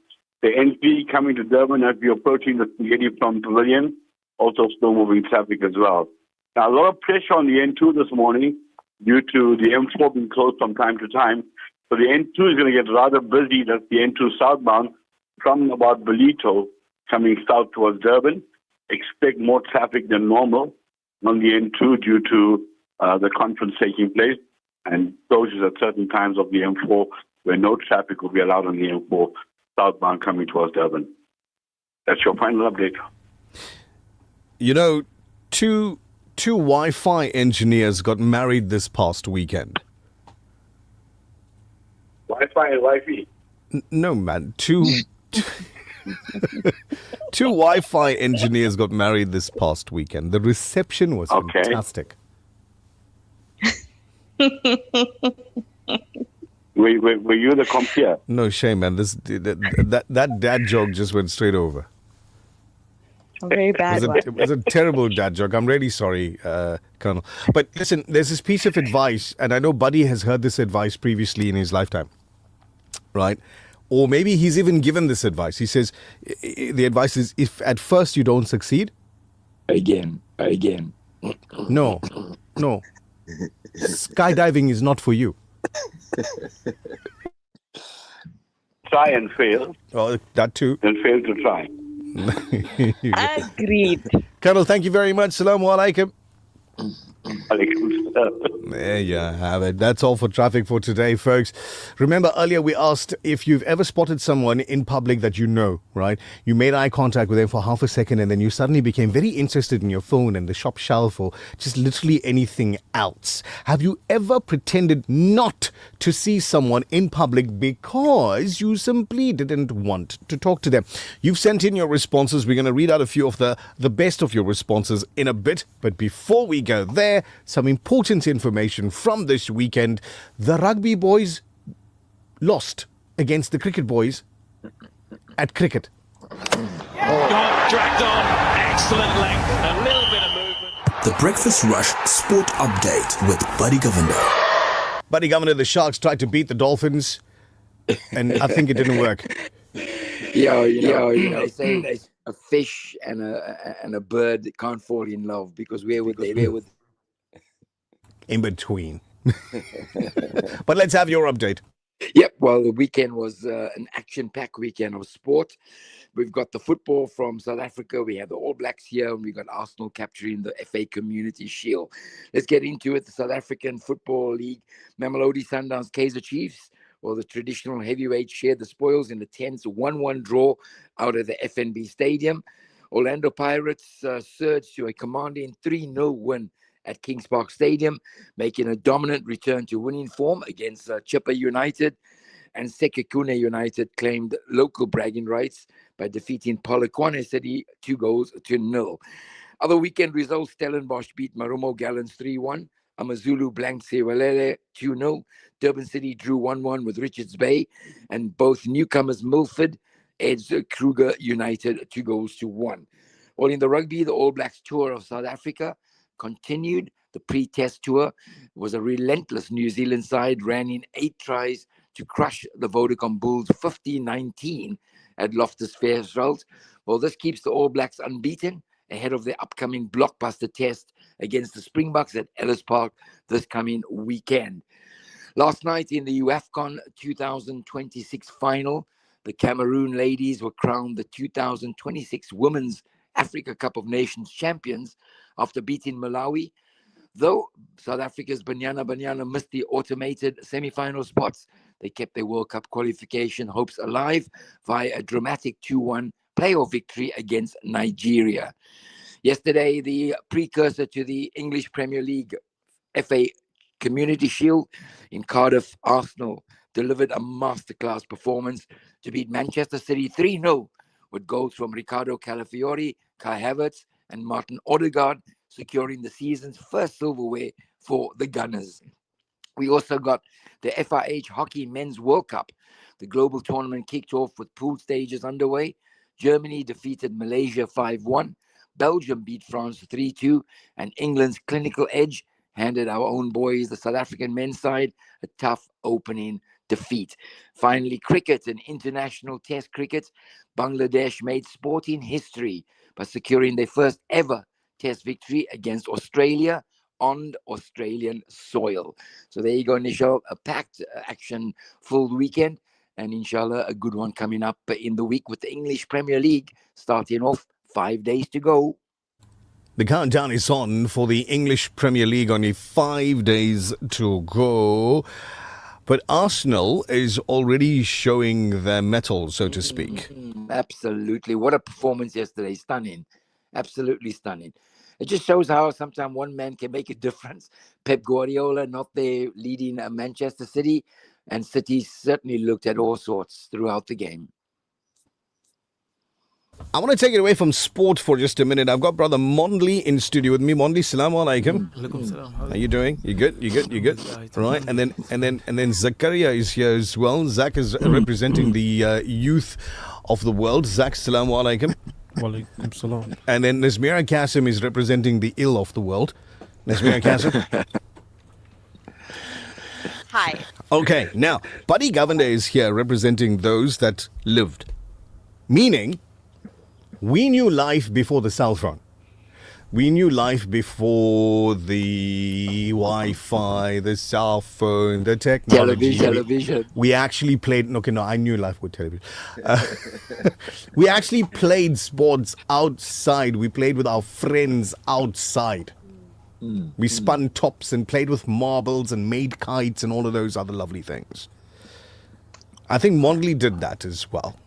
The N3 coming to Durban as we approaching the Spaghetti from Pavilion, also slow moving traffic as well. Now a lot of pressure on the N2 this morning due to the M4 being closed from time to time. So the N2 is going to get rather busy. That's the N2 southbound from about Belito coming south towards Durban. Expect more traffic than normal on the N2 due to the conference taking place and closures at certain times of the M4 where no traffic will be allowed on the M4 southbound coming towards Durban. That's your final update. You know, two Wi-Fi engineers got married this past weekend. Wi-Fi and Wi-Fi? No, man. Two Wi-Fi engineers got married this past weekend. The reception was fantastic. Were you the compere? No shame, man. That dad joke just went straight over. Very bad. It was a terrible dad joke. I'm really sorry, Colonel. But listen, there's this piece of advice, and I know Buddy has heard this advice previously in his lifetime, right? Or maybe he's even given this advice. He says, the advice is, if at first you don't succeed, Again. No. Skydiving is not for you. try and fail. Oh, that too. And fail to try. Agreed. Colonel, thank you very much. Assalamu alaikum. Alaikum salam. There you have it. That's all for traffic for today, folks. Remember, earlier we asked if you've ever spotted someone in public that you know, right? You made eye contact with them for half a second and then you suddenly became very interested in your phone and the shop shelf or just literally anything else. Have you ever pretended not to see someone in public because you simply didn't want to talk to them? You've sent in your responses. We're going to read out a few of the best of your responses in a bit. But before we go there, some important information from this weekend. The rugby boys lost against the cricket boys at cricket. Got dragged on, excellent length, a little bit of movement. The Breakfast Rush Sport Update with Buddy Governor. Buddy Governor, the Sharks tried to beat the Dolphins, and I think it didn't work. They say a fish and a bird can't fall in love because where would they? In between. But let's have your update. Yep, well, the weekend was an action-packed weekend of sport. We've got the football from South Africa. We have the All Blacks here, and we've got Arsenal capturing the FA Community Shield. Let's get into it. The South African Football League, Mamelodi Sundowns, Kaizer Chiefs, well, the traditional heavyweights shared the spoils in the tense 1-1 draw out of the FNB Stadium. Orlando Pirates surged to a commanding 3-0 win at Kings Park Stadium, making a dominant return to winning form against Chippa United. And Sekekune United claimed local bragging rights by defeating Polokwane City 2-0. Other weekend results, Stellenbosch beat Marumo Gallants 3-1. Amazulu blanked Sewelele 2-0. Durban City drew 1-1 with Richards Bay. And both newcomers Milford edged Kruger United 2-1. Well, in the rugby, the All Blacks tour of South Africa continued. The pre-test tour was a relentless New Zealand side, ran in 8 tries to crush the Vodacom Bulls 50-19 at Loftus Versfeld. Well, this keeps the All Blacks unbeaten ahead of their upcoming blockbuster test against the Springboks at Ellis Park this coming weekend. Last night in the UAFCON 2026 final, the Cameroon ladies were crowned the 2026 Women's Africa Cup of Nations champions after beating Malawi. Though South Africa's Banyana missed the automated semi-final spots, they kept their World Cup qualification hopes alive via a dramatic 2-1 playoff victory against Nigeria. Yesterday, the precursor to the English Premier League FA Community Shield in Cardiff, Arsenal delivered a masterclass performance to beat Manchester City 3-0 with goals from Ricardo Calafiori, Kai Havertz, and Martin Odegaard, securing the season's first silverware for the Gunners. We also got the FIH Hockey Men's World Cup. The global tournament kicked off with pool stages underway. Germany defeated Malaysia 5-1. Belgium beat France 3-2. And England's clinical edge handed our own boys, the South African men's side, a tough opening defeat. Finally, cricket and international test cricket. Bangladesh made sporting history by securing their first ever test victory against Australia on Australian soil. So there you go, Nichal, a packed action-filled weekend, and inshallah a good one coming up in the week with the English Premier League starting off 5 days to go. The countdown is on for the English Premier League, only 5 days to go. But Arsenal is already showing their mettle, so to speak. Absolutely. What a performance yesterday. Stunning. Absolutely stunning. It just shows how sometimes one man can make a difference. Pep Guardiola not there leading Manchester City, and City certainly looked at all sorts throughout the game. I want to take it away from sport for just a minute. I've got brother Mondley in studio with me. Mondley, salaam alaikum. How are you doing? You good? You good? Right. And then Zakaria is here as well. Zach is representing the youth of the world. Zach, salaam alaikum. Walaikum salam. And then Nazmeera Cassim is representing the ill of the world. Nazmeera Cassim. Hi. Okay, now, Buddy Governor is here representing those that lived. Meaning, we knew life before the cell phone. We knew life before the Wi-Fi, the cell phone, the technology. Television. We actually played. Okay, no, I knew life with television. We actually played sports outside. We played with our friends outside. We spun tops and played with marbles and made kites and all of those other lovely things. I think Monley did that as well.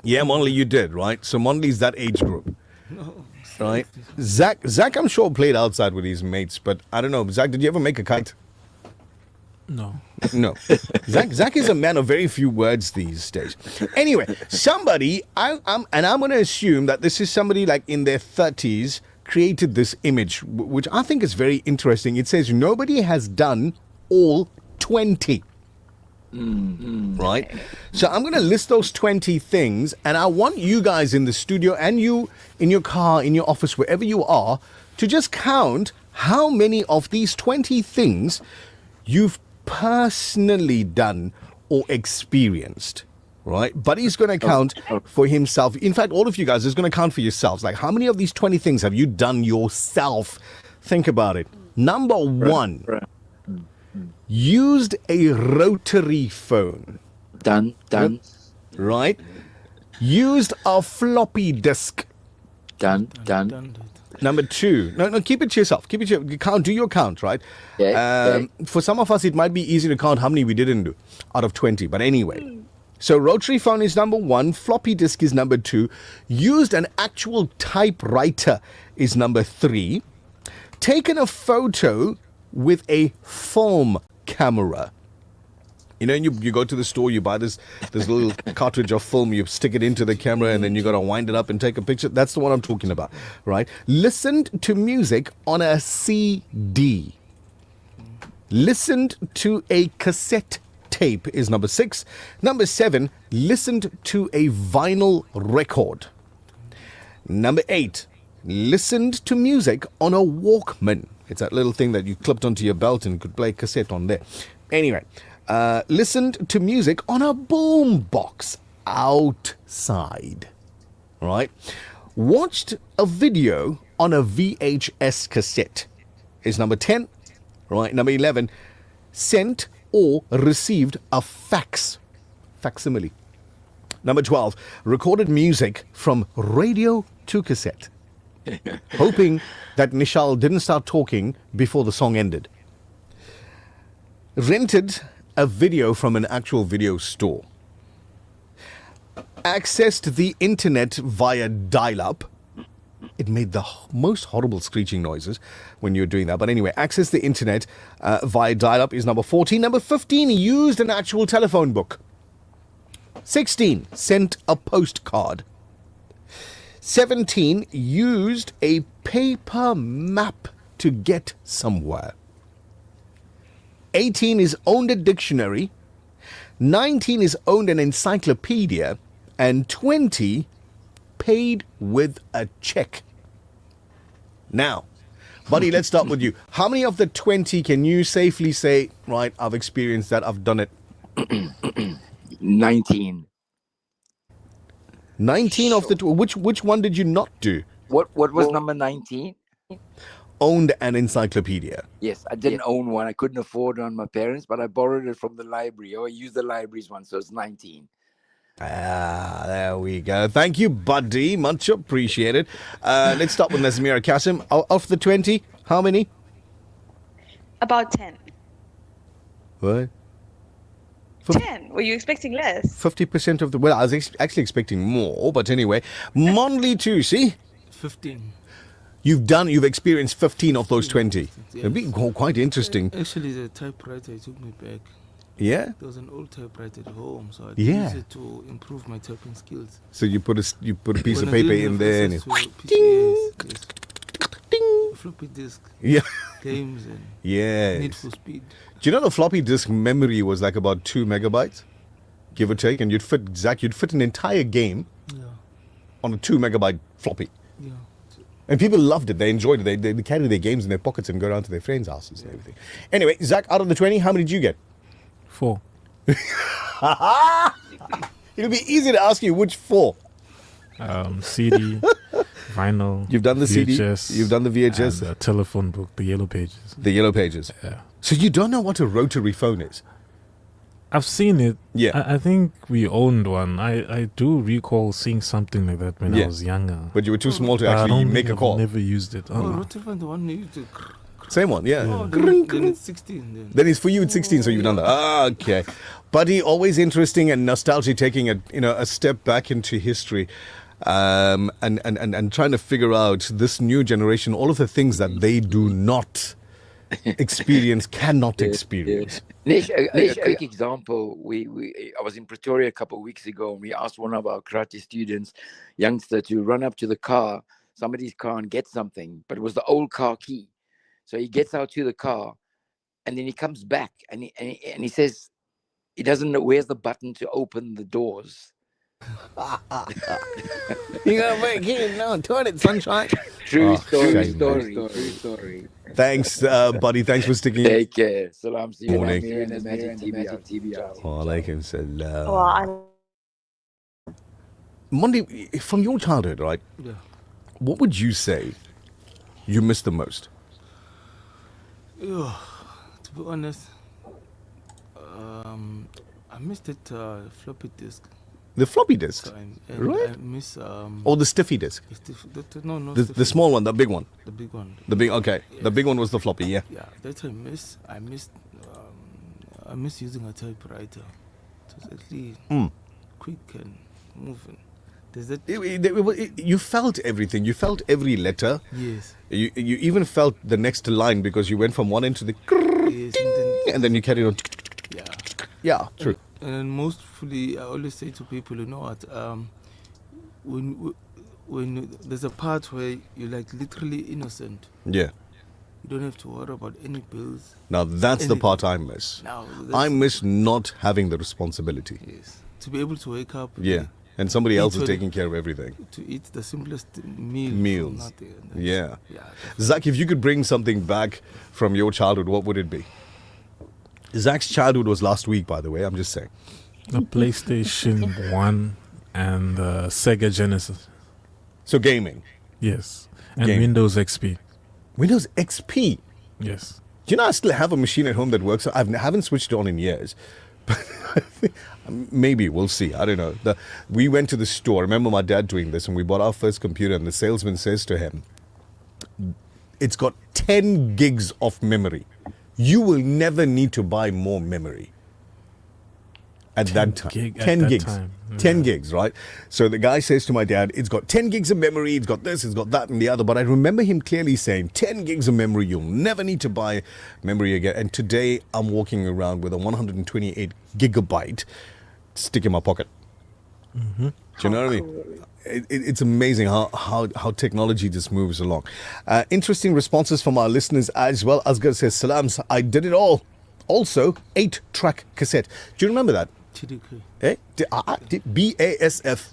Yeah, Monley, you did, right? So Monley's that age group. No. Right? Zach, I'm sure, played outside with his mates, but I don't know. Zach, did you ever make a kite? No. No. Zach is a man of very few words these days. Anyway, somebody, I'm going to assume that this is somebody like in their 30s created this image, which I think is very interesting. It says, nobody has done all 20. Right? So I'm going to list those 20 things, and I want you guys in the studio and you in your car, in your office, wherever you are, to just count how many of these 20 things you've personally done or experienced. Right? Buddy's going to count for himself. In fact, all of you guys is going to count for yourselves. Like, how many of these 20 things have you done yourself? Think about it. Number one. Used a rotary phone. Done. Right? Used a floppy disk. Done. Number two. No, keep it to yourself. Keep it to your count. Do your count, right? Yeah. For some of us, it might be easy to count how many we didn't do out of 20. But anyway. So rotary phone is number one. Floppy disk is number two. Used an actual typewriter is number three. Taken a photo with a film camera. You know, you go to the store, you buy this little cartridge of film, you stick it into the camera, and then you got to wind it up and take a picture. That's the one I'm talking about, right? Listened to music on a CD. Listened to a cassette tape is number 6. Number 7, listened to a vinyl record. Number 8, listened to music on a Walkman. It's that little thing that you clipped onto your belt and could play cassette on there. Anyway, listened to music on a boom box outside. Right? Watched a video on a VHS cassette is number 10. Right? Number 11, sent or received a facsimile. Number 12, recorded music from radio to cassette. Hoping that Nichal didn't start talking before the song ended. Rented a video from an actual video store. Accessed the internet via dial-up. It made the most horrible screeching noises when you were doing that. But anyway, access the internet via dial-up is number 14. Number 15, used an actual telephone book. 16, sent a postcard. 17, used a paper map to get somewhere. 18 is owned a dictionary. 19 is owned an encyclopedia. And 20, paid with a check. Now, buddy, let's start with you. How many of the 20 can you safely say, right, I've experienced that, I've done it? 19. 19 of the which one did you not do? What was number 19? Owned an encyclopedia. Yes, I didn't own one. I couldn't afford one on my parents, but I borrowed it from the library. Or I used the library's one, so it's 19. There we go. Thank you, buddy. Much appreciated. Let's start with Nazmeera Cassim. Of the 20, how many? About 10. What? 10. Were you expecting less? 50% of the... Well, I was actually expecting more, but anyway. Monley too, see? 15. You've experienced 15 of those 20. Yes. It'd be quite interesting. Actually, the typewriter took me back. Yeah? There was an old typewriter at home, so I used it to improve my typing skills. So you put a piece of paper in there and yes. Floppy disk. Yeah. Games and yes. Need for Speed. Do you know the floppy disk memory was like about 2 megabytes, give or take, and you'd fit an entire game on a 2 megabyte floppy. Yeah. And people loved it. They enjoyed it. They carried their games in their pockets and go down to their friends' houses and everything. Anyway, Zach, out of the 20, how many did you get? 4. It'll be easy to ask you which 4. CD, vinyl. You've done the VHS, CD. You've done the VHS. And the telephone book, the Yellow Pages. The Yellow Pages. Yeah. So you don't know what a rotary phone is? I've seen it. Yeah. I think we owned one. I do recall seeing something like that when I was younger. But you were too small to But I actually don't make think a call. I've never used it. Oh, Oh. no. rotary the one you used to... Same one, yeah. Oh, then it's 16. Then it's for you at 16, so you've done that. Ah, okay. Buddy, always interesting and nostalgic, taking a step back into history, and trying to figure out this new generation, all of the things that they do not experience, cannot experience. Nish, a quick example. I was in Pretoria a couple of weeks ago, and we asked one of our karate students, youngster, to run up to the car, somebody's car, and get something. But it was the old car key. So he gets out to the car, and then he comes back, and he says he doesn't know where's the button to open the doors. You gotta make it no toilet sunshine. True Shame, story. Thanks, buddy. Thanks for sticking. Take care. Salam to you. Morning. Nazmeera and the Magic TV. Walaikum salam. Well, Monday, from your childhood, right? Yeah. What would you say you miss the most? To be honest, I missed it floppy disk. The floppy disk? Time. Right? I miss... or the stiffy disk? No, The small one, the big one? The big one. Okay. Yes. The big one was the floppy, yeah. Yeah, that I miss using a typewriter. It was at least quick and moving. There's that... You felt everything. You felt every letter. Yes. You even felt the next line because you went from one end to the... Yes, and then you carried on. Yeah. Yeah, true. And then mostly, I always say to people, you know what, when there's a part where you're like literally innocent. Yeah. You don't have to worry about any bills. Now that's the part I miss. I miss not having the responsibility. Yes. To be able to wake up. Yeah. And somebody else is taking care of everything. To eat the simplest meal. Meals. Nothing. Yeah. Zach, if you could bring something back from your childhood, what would it be? Zach's childhood was last week, by the way. I'm just saying. The PlayStation 1 and the Sega Genesis. So gaming? Yes. And Windows XP. Windows XP? Yes. Do you know I still have a machine at home that works? I haven't switched it on in years. But maybe, we'll see. I don't know. We went to the store. I remember my dad doing this, and we bought our first computer, and the salesman says to him, it's got 10 gigs of memory. You will never need to buy more memory. At that time. 10 gigs. Time. 10 gigs, right? So the guy says to my dad, it's got 10 gigs of memory, it's got this, it's got that and the other. But I remember him clearly saying, 10 gigs of memory, you'll never need to buy memory again. And today I'm walking around with a 128 gigabyte stick in my pocket. Mm-hmm. Do you know what I mean? It's amazing how technology just moves along. Interesting responses from our listeners as well. Asghar says, Salams, I did it all. Also, 8-track cassette. Do you remember that? Eh? BASF.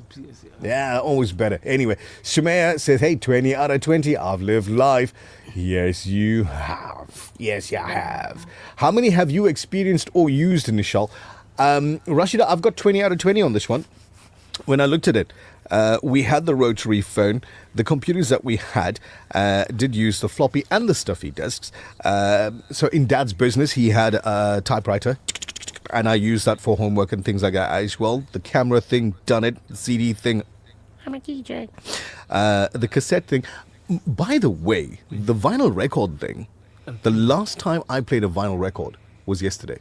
Yeah, always better. Anyway, Shumaya says, hey, 20 out of 20. I've lived life. Yes, you have. Yes, you have. How many have you experienced or used, Nichal? Rashida, I've got 20 out of 20 on this one. When I looked at it, we had the rotary phone. The computers that we had did use the floppy and the stuffy disks. So in Dad's business, he had a typewriter, and I used that for homework and things like that as well. The camera thing, done it. The CD thing, I'm a DJ. The cassette thing. By the way, the vinyl record thing, the last time I played a vinyl record was yesterday.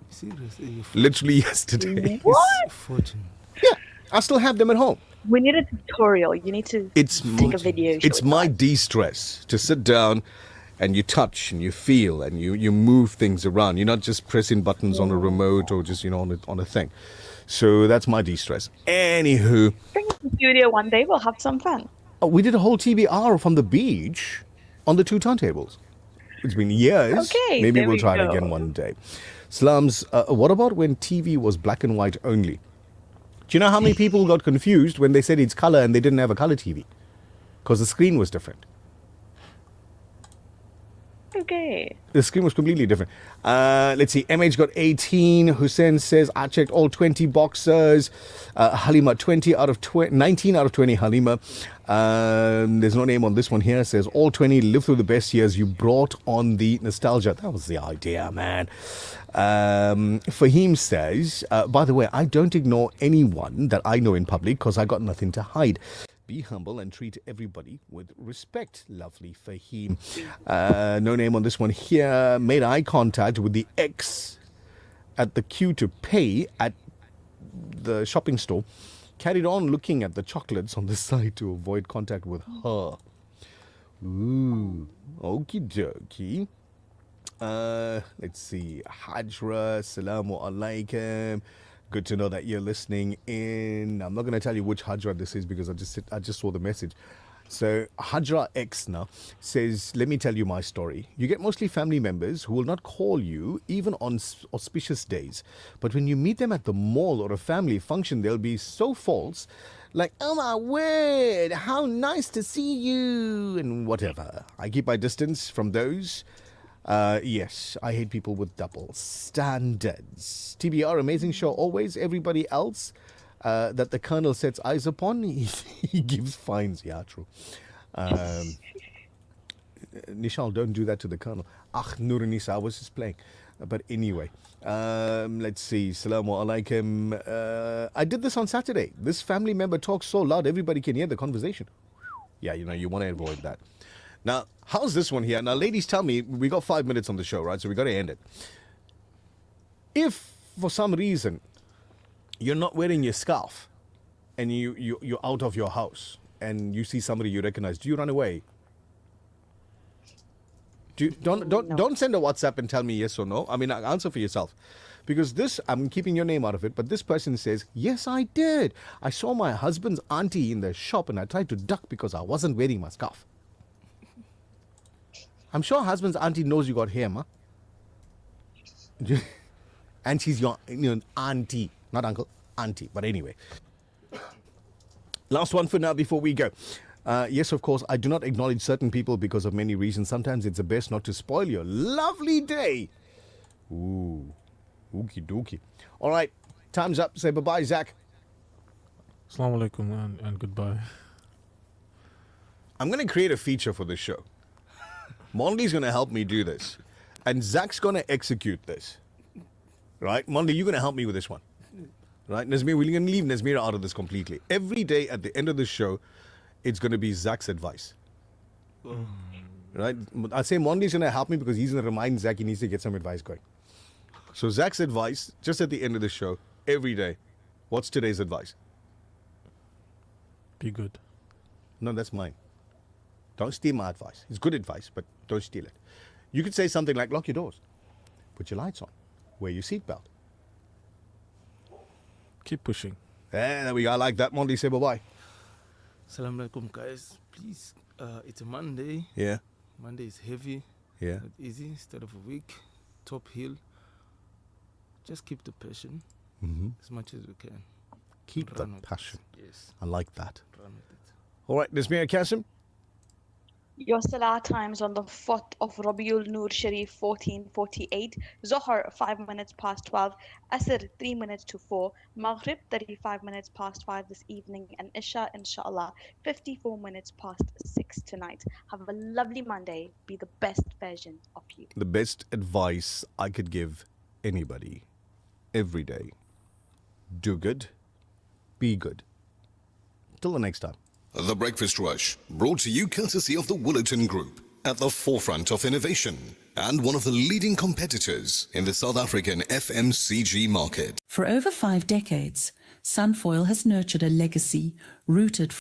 Seriously? Literally yesterday. What? Yeah, I still have them at home. We need a tutorial. You need to take a video. It's my de-stress to sit down and you touch and you feel and you move things around. You're not just pressing buttons on a remote or just, on a thing. So that's my de-stress. Anywho. Bring it to the studio one day. We'll have some fun. Oh, we did a whole TBR from the beach on the 2 turntables. It's been years. Okay, Maybe there we'll we try it go. again one day. Slums, what about when TV was black and white only? Do you know how many people got confused when they said it's color and they didn't have a color TV? Because the screen was different. Okay. The screen was completely different. Let's see. MH got 18. Hussein says, I checked all 20 boxers. Halima, 19 out of 20 Halima. There's no name on this one here. Says, all 20 live through the best years. You brought on the nostalgia. That was the idea, man. Fahim says, by the way, I don't ignore anyone that I know in public because I got nothing to hide. Be humble and treat everybody with respect. Lovely Fahim. No name on this one here. Made eye contact with the ex at the queue to pay at the shopping store. Carried on looking at the chocolates on the side to avoid contact with her. Ooh. Okie dokie. Let's see. Hajra, Salamu Alaikum. Good to know that you're listening in. I'm not going to tell you which Hajra this is because I just saw the message. So Hajra X now says, let me tell you my story. You get mostly family members who will not call you even on auspicious days. But when you meet them at the mall or a family function, they'll be so false. Like, oh my word, how nice to see you, and whatever. I keep my distance from those. Yes, I hate people with double standards. TBR, amazing show always. Everybody else that the Colonel sets eyes upon, he gives fines. Yeah, true. Nichal, don't do that to the Colonel. Nisa, I was just playing. But anyway, let's see. Salamu alaikum. I did this on Saturday. This family member talks so loud, everybody can hear the conversation. Yeah, you want to avoid that. Now, how's this one here? Now, ladies, tell me, we got 5 minutes on the show, right? So we got to end it. If, for some reason, you're not wearing your scarf and you're out of your house and you see somebody you recognize, do you run away? Don't send a WhatsApp and tell me yes or no. I mean, answer for yourself. Because this, I'm keeping your name out of it, but this person says, yes, I did. I saw my husband's auntie in the shop and I tried to duck because I wasn't wearing my scarf. I'm sure husband's auntie knows you got hair, ma. And she's your auntie, not uncle, auntie. But anyway. Last one for now before we go. Yes, of course, I do not acknowledge certain people because of many reasons. Sometimes it's the best not to spoil your lovely day. Ooh, ookie dookie. All right, time's up. Say bye-bye, Zach. Assalamu alaikum and goodbye. I'm going to create a feature for this show. Mondi's going to help me do this. And Zach's going to execute this. Right? Mondi, you're going to help me with this one. Right? Nazmeera, we're going to leave Nazmeera out of this completely. Every day at the end of the show, it's going to be Zach's advice. Right? I say Mondi's going to help me because he's going to remind Zach he needs to get some advice going. So Zach's advice, just at the end of the show, every day. What's today's advice? Be good. No, that's mine. Don't steal my advice. It's good advice, but don't steal it. You could say something like, lock your doors. Put your lights on. Wear your seatbelt. Keep pushing. There we go. I like that. Mondi, say bye-bye. Assalamu alaikum, guys. Please, it's a Monday. Yeah. Monday is heavy. Yeah. Not easy. Start of a week. Top hill. Just keep the passion as much as we can. Keep the passion. Yes. I like that. Run with it. All right, Nazmeera Cassim. Your Salah times on the 4th of Rabiul Noor Sharif 1448, Zohar 5 minutes past 12, Asr 3 minutes to 4, Maghrib 35 minutes past 5 this evening, and Isha inshallah 54 minutes past 6 tonight. Have a lovely Monday. Be the best version of you. The best advice I could give anybody every day. Do good. Be good. Till the next time. The Breakfast Rush, brought to you courtesy of the Bulletin Group, at the forefront of innovation and one of the leading competitors in the South African FMCG market. For over 5 decades, Sunfoil has nurtured a legacy rooted